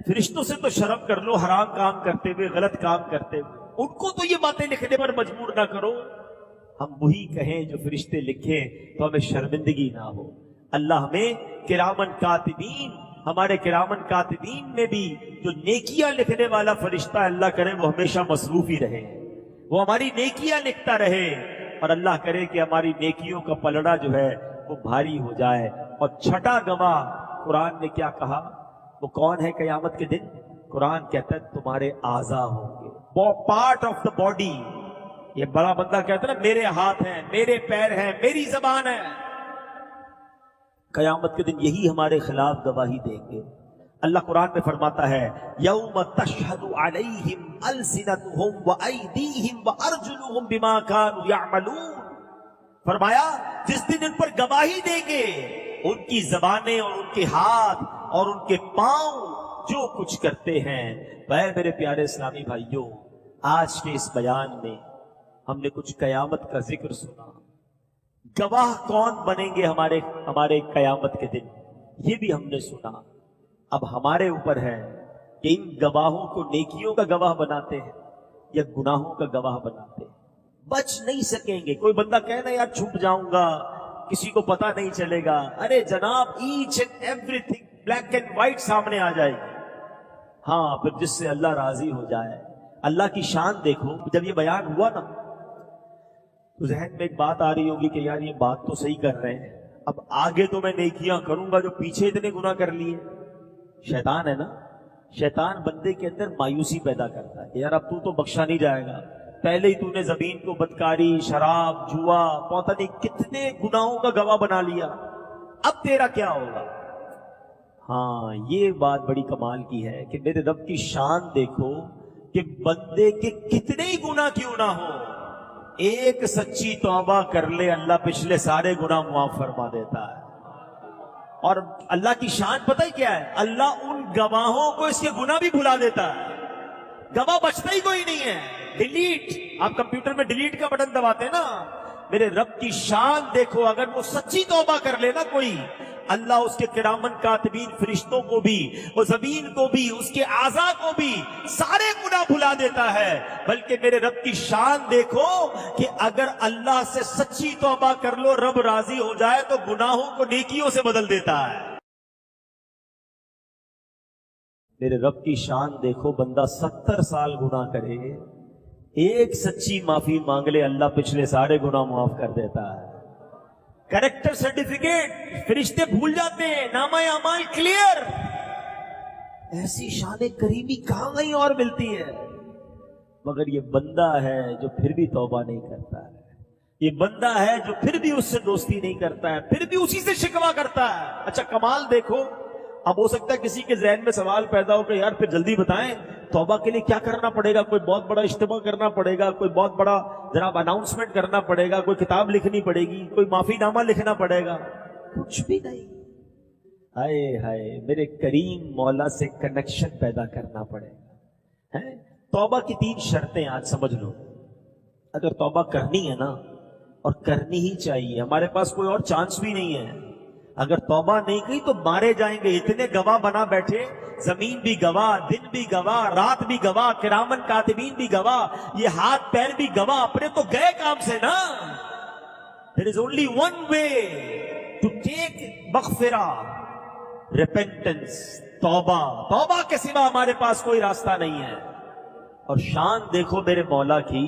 فرشتوں سے تو شرم کر لو، حرام کام کرتے ہوئے، غلط کام کرتے ہوئے ان کو تو یہ باتیں لکھنے پر مجبور نہ کرو۔ ہم وہی کہیں جو فرشتے لکھیں تو ہمیں شرمندگی نہ ہو۔ اللہ ہمیں کرامن کاتبین، ہمارے کرامن کاتبین میں بھی جو نیکیاں لکھنے والا فرشتہ ہے اللہ کرے وہ ہمیشہ مصروف ہی رہے، وہ ہماری نیکیاں لکھتا رہے، اور اللہ کرے کہ ہماری نیکیوں کا پلڑا جو ہے وہ بھاری ہو جائے۔ اور چھٹا گواہ قرآن نے کیا کہا؟ وہ کون ہے قیامت کے دن؟ قرآن کہتا ہے تمہارے اعضاء ہوں گے، وہ پارٹ آف دا باڈی۔ یہ بڑا بندہ کہتا ہے نا میرے ہاتھ ہیں، میرے پیر ہیں، میری زبان ہے۔ قیامت کے دن یہی ہمارے خلاف گواہی دیں گے۔ اللہ قرآن میں فرماتا ہے یوم تشہد علیہم السنتہم وایدیہم وارجلہم بما کانوا یعملون، فرمایا جس دن ان پر گواہی دیں گے ان کی زبانیں اور ان کے ہاتھ اور ان کے پاؤں جو کچھ کرتے ہیں۔ اے میرے پیارے اسلامی بھائیوں، آج کے اس بیان میں ہم نے کچھ قیامت کا ذکر سنا۔ گواہ کون بنیں گے ہمارے قیامت کے دن، یہ بھی ہم نے سنا۔ اب ہمارے اوپر ہے کہ ان گواہوں کو نیکیوں کا گواہ بناتے ہیں یا گناہوں کا گواہ بناتے ہیں۔ بچ نہیں سکیں گے۔ کوئی بندہ کہنا یار چھپ جاؤں گا، کسی کو پتا نہیں چلے گا، ارے جناب each and everything black and white سامنے آ جائے گی۔ ہاں پھر جس سے اللہ راضی ہو جائے۔ اللہ کی شان دیکھو، جب یہ بیان ہوا نا تو ذہن میں ایک بات آ رہی ہوگی کہ یار یہ بات تو صحیح کر رہے ہیں، اب آگے تو میں نیکیاں کروں گا جو پیچھے اتنے گناہ کر لیے۔ شیطان ہے نا، شیطان بندے کے اندر مایوسی پیدا کرتا ہے کہ یار اب تو بخشا نہیں جائے گا، پہلے ہی تو نے زمین کو بدکاری، شراب، جوا، پتہ نہیں کتنے گناہوں کا گواہ بنا لیا، اب تیرا کیا ہوگا؟ ہاں یہ بات بڑی کمال کی ہے کہ میرے رب کی شان دیکھو کہ بندے کے کتنے ہی گناہ کیوں نہ ہو، ایک سچی توبہ کر لے اللہ پچھلے سارے گناہ معاف فرما دیتا ہے۔ اور اللہ کی شان پتہ ہی کیا ہے؟ اللہ ان گواہوں کو اس کے گناہ بھی بھلا دیتا ہے، گواہ بچتا ہی کوئی نہیں ہے۔ ڈیلیٹ، آپ کمپیوٹر میں ڈیلیٹ کا بٹن دباتے نا، میرے رب کی شان دیکھو، اگر وہ سچی توبہ کر لے نا کوئی، اللہ اس کے کرامن کاتبین فرشتوں کو بھی، اور زمین کو بھی، اس کے اعضاء کو بھی سارے گناہ بھلا دیتا ہے۔ بلکہ میرے رب کی شان دیکھو کہ اگر اللہ سے سچی توبہ کر لو، رب راضی ہو جائے تو گناہوں کو نیکیوں سے بدل دیتا ہے۔ میرے رب کی شان دیکھو، بندہ 70 سال گناہ کرے، ایک سچی معافی مانگ لے اللہ پچھلے سارے گناہ معاف کر دیتا ہے۔ کریکٹر سرٹیفکیٹ فرشتے بھول جاتے ہیں، نامہ اعمال کلیئر۔ ایسی شان کریمی کہاں کہیں اور ملتی ہے؟ مگر یہ بندہ ہے جو پھر بھی توبہ نہیں کرتا ہے، یہ بندہ ہے جو پھر بھی اس سے دوستی نہیں کرتا ہے، پھر بھی اسی سے شکوا کرتا ہے۔ اچھا کمال دیکھو، اب ہو سکتا ہے کسی کے ذہن میں سوال پیدا ہو کہ یار پھر جلدی بتائیں توبہ کے لیے کیا کرنا پڑے گا؟ کوئی بہت بڑا اجتماع کرنا پڑے گا، کوئی بہت بڑا جناب اناؤنسمنٹ کرنا پڑے گا، کوئی کتاب لکھنی پڑے گی، کوئی معافی نامہ لکھنا پڑے گا؟ کچھ بھی نہیں۔ ہائے ہائے، میرے کریم مولا سے کنیکشن پیدا کرنا پڑے گا۔ توبہ کی 3 شرطیں آج سمجھ لو۔ اگر توبہ کرنی ہے نا، اور کرنی ہی چاہیے، ہمارے پاس کوئی اور چانس بھی نہیں ہے۔ اگر توبہ نہیں کی تو مارے جائیں گے۔ اتنے گواہ بنا بیٹھے، زمین بھی گواہ، دن بھی گواہ، رات بھی گواہ، کرامن کاتبین بھی گواہ، یہ ہاتھ پیر بھی گواہ، اپنے تو گئے کام سے نا۔ There is only one way to take مغفرہ، repentance، توبہ۔ توبہ کے سوا ہمارے پاس کوئی راستہ نہیں ہے۔ اور شان دیکھو میرے مولا کی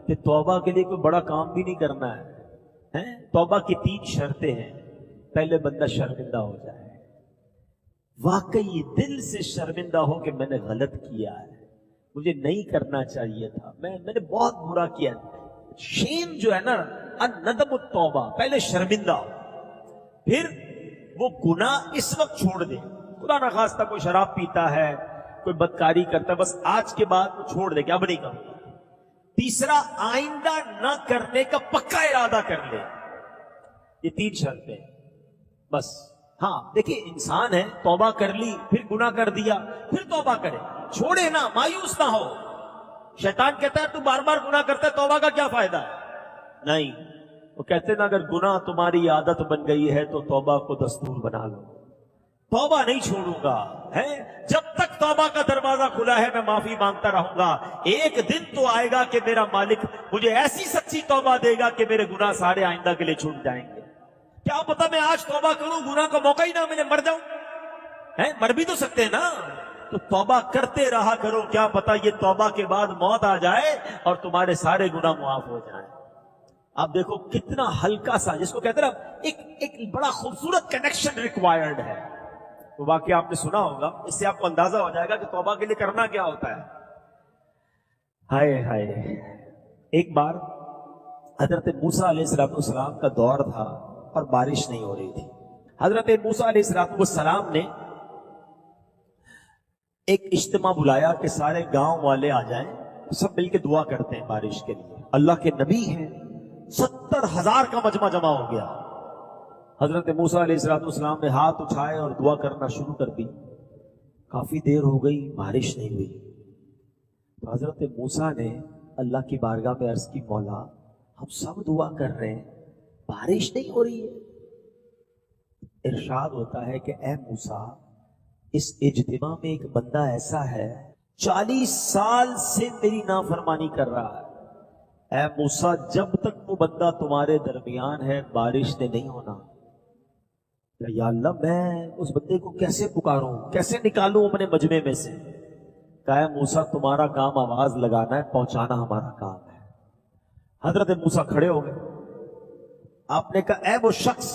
کہ توبہ کے لیے کوئی بڑا کام بھی نہیں کرنا ہے۔ توبہ کی 3 شرطیں ہیں۔ پہلے بندہ شرمندہ ہو جائے، واقعی دل سے شرمندہ ہو کہ میں نے غلط کیا ہے، مجھے نہیں کرنا چاہیے تھا، میں نے بہت برا کیا۔ شیم جو ہے نا، الندم التوبہ، پہلے شرمندہ ہو، پھر وہ گناہ اس وقت چھوڑ دے۔ خدا نہ خواستہ کوئی شراب پیتا ہے، کوئی بدکاری کرتا ہے، بس آج کے بعد وہ چھوڑ دے کہ اب نہیں کروں۔ تیسرا، آئندہ نہ کرنے کا پکا ارادہ کر لے۔ یہ 3 شرطیں بس۔ ہاں دیکھیں، انسان ہے، توبہ کر لی، پھر گناہ کر دیا، پھر توبہ کرے، چھوڑے نہ، مایوس نہ ہو۔ شیطان کہتا ہے تو بار بار گناہ کرتا ہے، توبہ کا کیا فائدہ ہے؟ نہیں، وہ کہتے ہیں نا اگر گناہ تمہاری عادت بن گئی ہے تو توبہ کو دستور بنا لو۔ توبہ نہیں چھوڑوں گا، ہے جب تک توبہ کا دروازہ کھلا ہے میں معافی مانگتا رہوں گا۔ ایک دن تو آئے گا کہ میرا مالک مجھے ایسی سچی توبہ دے گا کہ میرے گناہ سارے آئندہ کے لیے چھوٹ جائیں گے۔ کیا پتا میں آج توبہ کروں، گناہ کا موقع ہی نہ ملے، مر جاؤں، مر بھی تو سکتے ہیں نا۔ تو توبہ کرتے رہا کرو، کیا پتا یہ توبہ کے بعد موت آ جائے اور تمہارے سارے گناہ معاف ہو جائیں۔ آپ دیکھو کتنا ہلکا سا، جس کو کہتے ہیں نا ایک بڑا خوبصورت کنیکشن ریکوائرڈ ہے۔ وہ واقعہ آپ نے سنا ہوگا، اس سے آپ کو اندازہ ہو جائے گا کہ توبہ کے لیے کرنا کیا ہوتا ہے۔ ہائے ہائے، ایک بار حضرت موسیٰ علیہ السلام کا دور تھا اور بارش نہیں ہو رہی تھی۔ حضرت موسیٰ علیہ السلام نے ایک اجتماع بلایا کہ سارے گاؤں والے آ جائیں، سب مل کے دعا کرتے ہیں بارش کے لیے۔ اللہ کے نبی ہیں، 70,000 کا مجمع جمع ہو گیا۔ حضرت موسیٰ علیہ السلام نے ہاتھ اٹھائے اور دعا کرنا شروع کر دی۔ کافی دیر ہو گئی، بارش نہیں ہوئی۔ تو حضرت موسیٰ نے اللہ کی بارگاہ میں عرض کی، مولا ہم سب دعا کر رہے ہیں، بارش نہیں ہو رہی ہے۔ ارشاد ہوتا ہے کہ اے موسیٰ، اس اجتماع میں ایک بندہ ایسا ہے 40 سال سے میری نافرمانی کر رہا ہے۔ اے موسیٰ، جب تک وہ بندہ تمہارے درمیان ہے بارش نے نہیں ہونا۔ یا اللہ، میں اس بندے کو کیسے پکاروں، کیسے نکالوں اپنے مجمع میں سے؟ کہا اے موسیٰ، تمہارا کام آواز لگانا ہے، پہنچانا ہمارا کام ہے۔ حضرت موسیٰ کھڑے ہو گئے، آپ نے کہا اے وہ شخص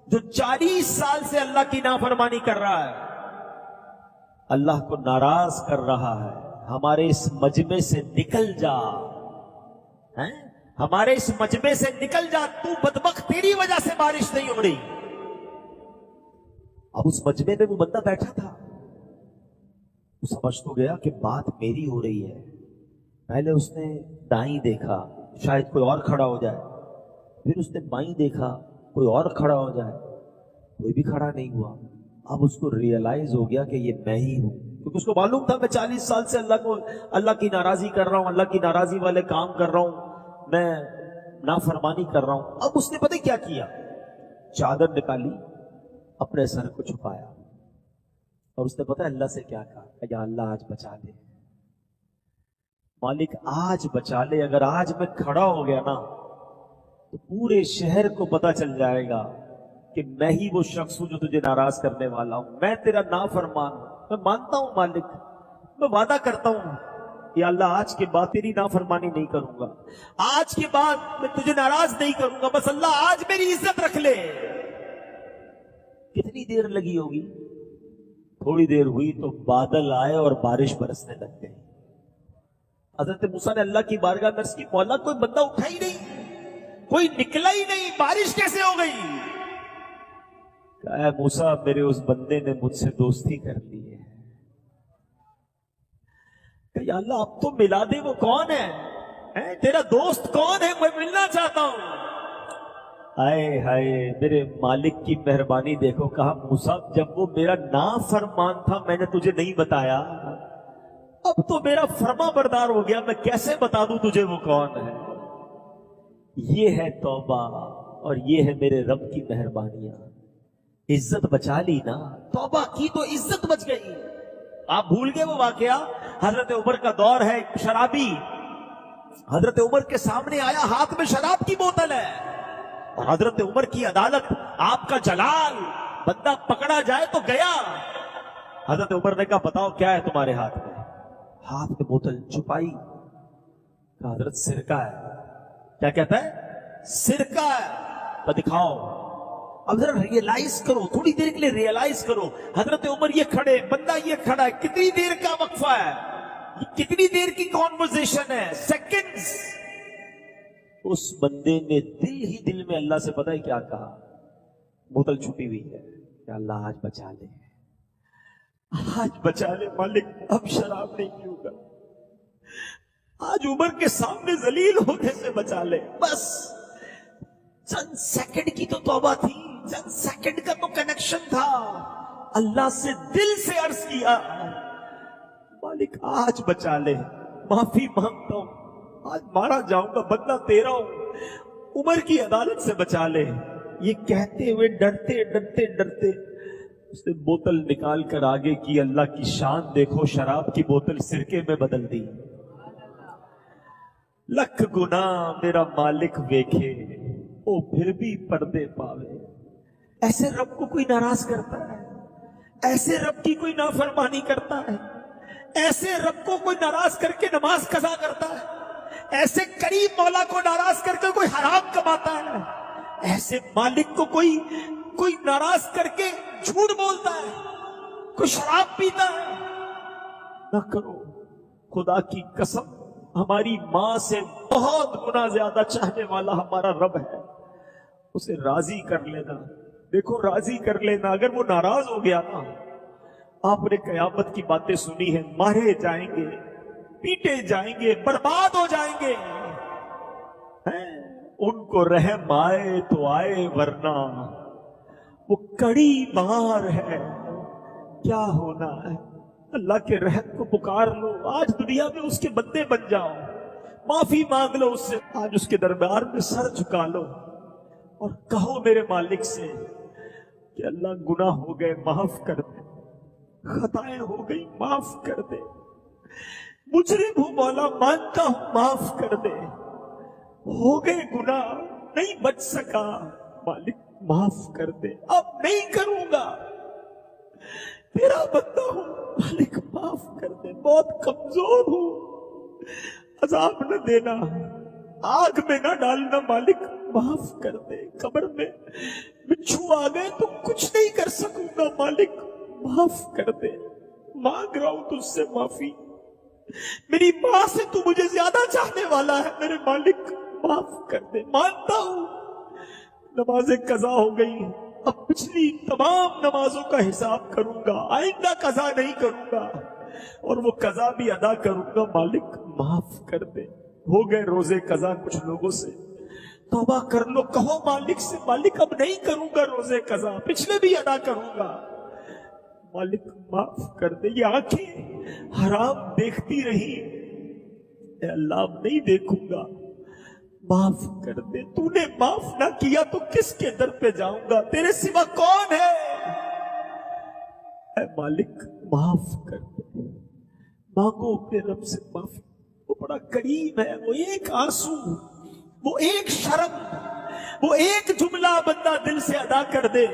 جو 40 سال سے اللہ کی نافرمانی کر رہا ہے، اللہ کو ناراض کر رہا ہے، ہمارے اس مجمع سے نکل جا، ہمارے اس مجمع سے نکل جا، تو بدبخت، تیری وجہ سے بارش نہیں ہو رہی۔ اب اس مجمع میں وہ بندہ بیٹھا تھا، وہ سمجھ تو گیا کہ بات میری ہو رہی ہے۔ پہلے اس نے دائیں دیکھا شاید کوئی اور کھڑا ہو جائے، پھر اس نے بائیں دیکھا کوئی اور کھڑا ہو جائے، کوئی بھی کھڑا نہیں ہوا۔ اب اس کو ریئلائز ہو گیا کہ یہ میں ہی ہوں، کیونکہ اس کو معلوم تھا میں 40 سال سے اللہ کی ناراضی کر رہا ہوں، اللہ کی ناراضی والے کام کر رہا ہوں، میں نافرمانی کر رہا ہوں۔ اب اس نے پتہ کیا کیا، چادر نکالی، اپنے سر کو چھپایا، اور اس نے پتہ اللہ سے کیا کہا، یا اللہ آج بچا لے، مالک آج بچا لے، اگر آج میں کھڑا ہو گیا نا تو پورے شہر کو پتہ چل جائے گا کہ میں ہی وہ شخص ہوں جو تجھے ناراض کرنے والا ہوں، میں تیرا نافرمان ہوں۔ میں مانتا ہوں مالک، میں وعدہ کرتا ہوں کہ اللہ آج کے بعد تیری نافرمانی نہیں کروں گا، آج کے بعد میں تجھے ناراض نہیں کروں گا، بس اللہ آج میری عزت رکھ لے۔ کتنی دیر لگی ہوگی؟ تھوڑی دیر ہوئی تو بادل آئے اور بارش برسنے لگ گئی۔ حضرت موسیٰ نے اللہ کی بارگاہ میں عرض کی، مولا کوئی بندہ اٹھا ہی نہیں، کوئی نکلا ہی نہیں، بارش کیسے ہو گئی؟ کہا موسیٰ میرے اس بندے نے مجھ سے دوستی کر لی ہے۔ کہ یا اللہ اب تو ملا دے، وہ کون ہے؟ تیرا دوست کون ہے؟ میں ملنا چاہتا ہوں۔ آئے ہائے میرے مالک کی مہربانی دیکھو، کہا موسیٰ جب وہ میرا نافرمان تھا میں نے تجھے نہیں بتایا، اب تو میرا فرما بردار ہو گیا، میں کیسے بتا دوں تجھے وہ کون ہے؟ یہ ہے توبہ اور یہ ہے میرے رب کی مہربانیاں۔ عزت بچا لی نا، توبہ کی تو عزت بچ گئی۔ آپ بھول گئے وہ واقعہ؟ حضرت عمر کا دور ہے، ایک شرابی حضرت عمر کے سامنے آیا، ہاتھ میں شراب کی بوتل ہے، اور حضرت عمر کی عدالت، آپ کا جلال، بندہ پکڑا جائے تو گیا۔ حضرت عمر نے کہا بتاؤ کیا ہے تمہارے ہاتھ میں؟ ہاتھ میں بوتل چھپائی، کہا حضرت سرکہ ہے۔ کیا کہتا ہے؟ سرکہ ہے۔ تو دکھاؤ۔ اب ذرا ریئلائز کرو، تھوڑی دیر کے لیے ریئلائز کرو، حضرت عمر یہ کھڑے، بندہ یہ کھڑا ہے، کتنی دیر کا وقفہ ہے، کتنی دیر کی کانورسیشن ہے، سیکنڈز۔ اس بندے نے دل ہی دل میں اللہ سے پتہ ہے کیا کہا؟ بوتل چھپی ہوئی ہے کہ اللہ آج بچا لے، آج بچا لے مالک، اب شراب نہیں پیوں گا، آج عمر کے سامنے ذلیل ہونے سے بچا لے۔ بس چند سیکنڈ کی تو توبہ تھی، چند سیکنڈ کا تو کنیکشن تھا، اللہ سے دل سے عرض کیا مالک آج بچا لے، معافی مانگتا ہوں، آج مارا جاؤں گا، بدلہ تیرا ہوں، عمر کی عدالت سے بچا لے۔ یہ کہتے ہوئے ڈرتے ڈرتے ڈرتے اس نے بوتل نکال کر آگے کی، اللہ کی شان دیکھو، شراب کی بوتل سرکے میں بدل دی۔ لکھ گناہ میرا مالک دیکھے، او پھر بھی پردے پاوے۔ ایسے رب کو کوئی ناراض کرتا ہے؟ ایسے رب کی کوئی نافرمانی کرتا ہے؟ ایسے رب کو کوئی ناراض کر کے نماز قضا کرتا ہے؟ ایسے کریم مولا کو ناراض کر کے کوئی حرام کماتا ہے؟ ایسے مالک کو کوئی ناراض کر کے جھوٹ بولتا ہے؟ کوئی شراب پیتا ہے؟ نہ کرو، خدا کی قسم ہماری ماں سے بہت گنا زیادہ چاہنے والا ہمارا رب ہے، اسے راضی کر لینا۔ دیکھو راضی کر لینا، اگر وہ ناراض ہو گیا نا، آپ نے قیامت کی باتیں سنی ہیں، مارے جائیں گے، پیٹے جائیں گے، برباد ہو جائیں گے، ان کو رحم آئے تو آئے، ورنہ وہ کڑی مار ہے، کیا ہونا ہے؟ اللہ کے رحم کو پکار لو، آج دنیا میں اس کے بندے بن جاؤ، معافی مانگ لو اس سے، آج اس کے دربار میں سر جھکا لو اور کہو میرے مالک سے کہ اللہ گناہ ہو گئے معاف کر دے، خطائیں ہو گئی معاف کر دے، مجرم ہوں مولا مانتا ہوں معاف کر دے، ہو گئے گناہ نہیں بچ سکا مالک معاف کر دے، اب نہیں کروں گا، تیرا بندہ ہوں مالک معاف کر دے، بہت کمزور ہوں، عذاب نہ دینا، آگ میں نہ ڈالنا مالک معاف کر دے، قبر میں بچھو آ گئے تو کچھ نہیں کر سکوں گا مالک معاف کر دے، مانگ رہا ہوں تجھ سے معافی، میری ماں سے تو مجھے زیادہ چاہنے والا ہے میرے مالک معاف کر دے، مانتا ہوں نمازیں قضا ہو گئی، اب پچھلی تمام نمازوں کا حساب کروں گا، آئندہ قضا نہیں کروں گا، اور وہ قضا بھی ادا کروں گا مالک معاف کر دے۔ ہو گئے روزے قضا کچھ لوگوں سے، توبہ کر لو، کہو مالک سے مالک اب نہیں کروں گا روزے قضا، پچھلے بھی ادا کروں گا، مالک معاف کر دے۔ یہ آنکھیں حرام دیکھتی رہی، اے اللہ اب نہیں دیکھوں گا، معاف کر دے، تو نے معاف نہ کیا تو کس کے در پہ جاؤں گا، تیرے سوا کون ہے، اے مالک معاف کر دے۔ مانگو اپنے رب سے معافی، وہ بڑا کریم ہے، وہ ایک آنسو، وہ ایک شرم، وہ ایک جملہ بندہ دل سے ادا کر دے،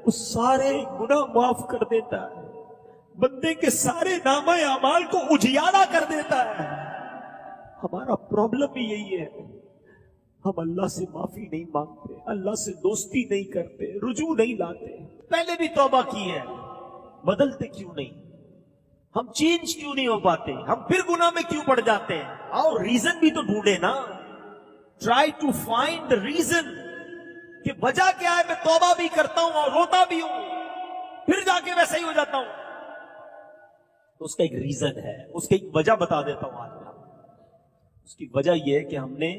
وہ سارے گناہ معاف کر دیتا ہے، بندے کے سارے نامہ اعمال کو اجیالا کر دیتا ہے۔ ہمارا پرابلم بھی یہی ہے، ہم اللہ سے معافی نہیں مانگتے، اللہ سے دوستی نہیں کرتے، رجوع نہیں لاتے۔ پہلے بھی توبہ کی ہے، بدلتے کیوں نہیں؟ ہم چینج کیوں نہیں ہو پاتے؟ ہم پھر گناہ میں کیوں پڑ جاتے ہیں؟ اور ریزن بھی تو ڈھونڈے نا، Try to find the reason کہ وجہ کیا ہے. میں توبہ بھی کرتا ہوں اور روتا بھی ہوں, پھر جا کے ویسے ہی ہو جاتا ہوں. تو اس کا ایک ریزن ہے, اس کی ایک وجہ بتا دیتا ہوں آج میں. اس کی وجہ یہ ہے کہ ہم نے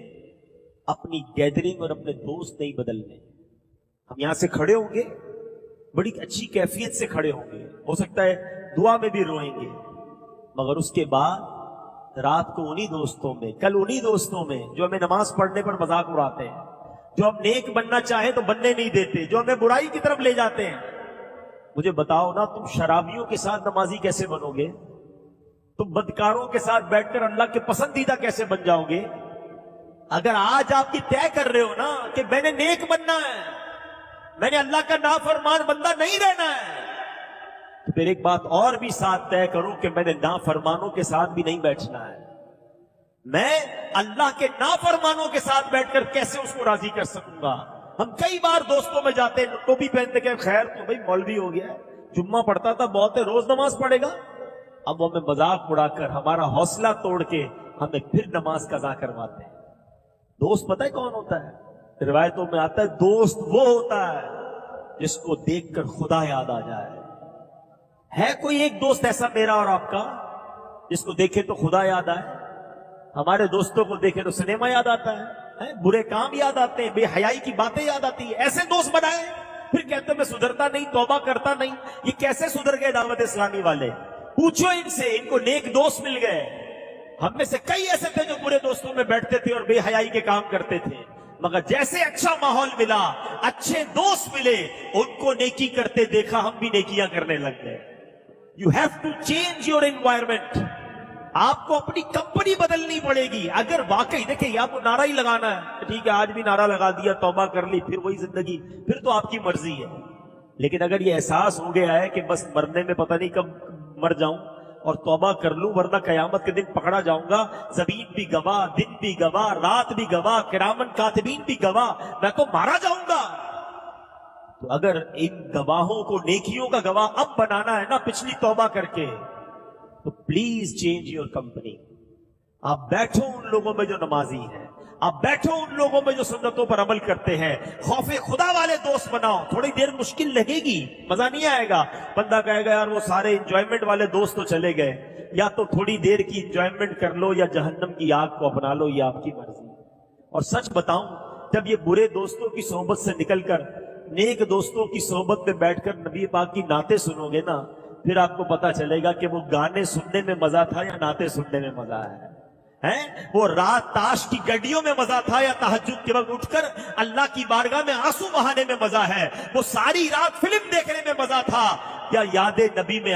اپنی گیدرنگ اور اپنے دوست نہیں بدلنے. ہم یہاں سے کھڑے ہوں گے, بڑی اچھی کیفیت سے کھڑے ہوں گے, ہو سکتا ہے دعا میں بھی روئیں گے, مگر اس کے بعد رات کو انہی دوستوں میں, کل انہی دوستوں میں جو ہمیں نماز پڑھنے پر مذاق اڑاتے ہیں, جو ہم نیک بننا چاہیں تو بننے نہیں دیتے, جو ہمیں برائی کی طرف لے جاتے ہیں. مجھے بتاؤ نا, تم شرابیوں کے ساتھ نمازی کیسے بنو گے؟ تم بدکاروں کے ساتھ بیٹھ کر اللہ کے پسندیدہ کیسے بن جاؤ گے؟ اگر آج آپ کی طے کر رہے ہو نا کہ میں نے نیک بننا ہے, میں نے اللہ کا نافرمان بندہ نہیں رہنا ہے, تو پھر ایک بات اور بھی ساتھ طے کرو کہ میں نے نافرمانوں کے ساتھ بھی نہیں بیٹھنا ہے. میں اللہ کے نافرمانوں کے ساتھ بیٹھ کر کیسے اس کو راضی کر سکوں گا؟ ہم کئی بار دوستوں میں جاتے ہیں, ٹوپی پہنتے کہ خیر تو بھائی مولوی ہو گیا ہے, جمعہ پڑھتا تھا بہت ہے, روز نماز پڑھے گا. اب وہ ہمیں مذاق اڑا کر ہمارا حوصلہ توڑ کے ہمیں پھر نماز قضا کرواتے ہیں. دوست پتہ ہے کون ہوتا ہے؟ روایتوں میں آتا ہے دوست وہ ہوتا ہے جس کو دیکھ کر خدا یاد آ جائے. ہے کوئی ایک دوست ایسا میرا اور آپ کا جس کو دیکھے تو خدا یاد آئے؟ ہمارے دوستوں کو دیکھے تو سنیما یاد آتا ہے, برے کام یاد آتے ہیں, بے حیائی کی باتیں یاد آتی ہیں. ایسے دوست بنائے, پھر کہتے میں سدھرتا نہیں, توبہ کرتا نہیں. یہ کیسے سدھر گئے دعوت اسلامی والے؟ پوچھو ان سے, ان کو نیک دوست مل گئے. ہم میں سے کئی ایسے تھے جو برے دوستوں میں بیٹھتے تھے اور بے حیائی کے کام کرتے تھے, مگر جیسے اچھا ماحول ملا, اچھے دوست ملے, ان کو نیکی کرتے دیکھا, ہم بھی نیکیاں کرنے لگ گئے. You have to change your environment. آپ کو اپنی کمپنی بدلنی پڑے گی. اگر واقعی دیکھیں, یا تو نعرہ ہی لگانا ہے, ٹھیک ہے آج بھی نعرہ لگا دیا, توبہ کر لی, پھر وہی زندگی, پھر تو آپ کی مرضی ہے. لیکن اگر یہ احساس ہو گیا ہے کہ بس مرنے میں پتہ نہیں کب مر جاؤں اور توبہ کر لوں ورنہ قیامت کے دن پکڑا جاؤں گا, زمین بھی گواہ, دن بھی گواہ, رات بھی گواہ, کرامن کاتبین بھی گواہ, میں تو مارا جاؤں گا. تو اگر ان گواہوں کو نیکیوں کا گواہ اب بنانا ہے نا پچھلی توبہ کر کے, تو پلیز چینج یور کمپنی. آپ بیٹھو ان لوگوں میں جو نمازی ہیں, آپ بیٹھو ان لوگوں میں جو سنتوں پر عمل کرتے ہیں. خوف خدا والے دوست بناؤ. تھوڑی دیر مشکل لگے گی, مزہ نہیں آئے گا, بندہ کہے گا یار وہ سارے انجوائمنٹ والے دوست تو چلے گئے. یا تو تھوڑی دیر کی انجوائمنٹ کر لو یا جہنم کی آگ کو اپنا لو, یہ آپ کی مرضی. اور سچ بتاؤں, جب یہ برے دوستوں کی صحبت سے نکل کر نیک دوستوں کی صحبت میں بیٹھ کر نبی پاک کی نعتیں سنو گے نا, پھر آپ کو پتا چلے گا کہ وہ گانے سننے میں مزہ تھا یا نعتیں سننے میں مزہ ہے. وہ رات تاش کی گڈیوں میں مزہ تھا یا تہجد کے وقت اٹھ کر اللہ کی بارگاہ میں آنسو بہانے میں مزہ ہے. وہ ساری رات فلم دیکھنے میں مزہ تھا یا یاد نبی میں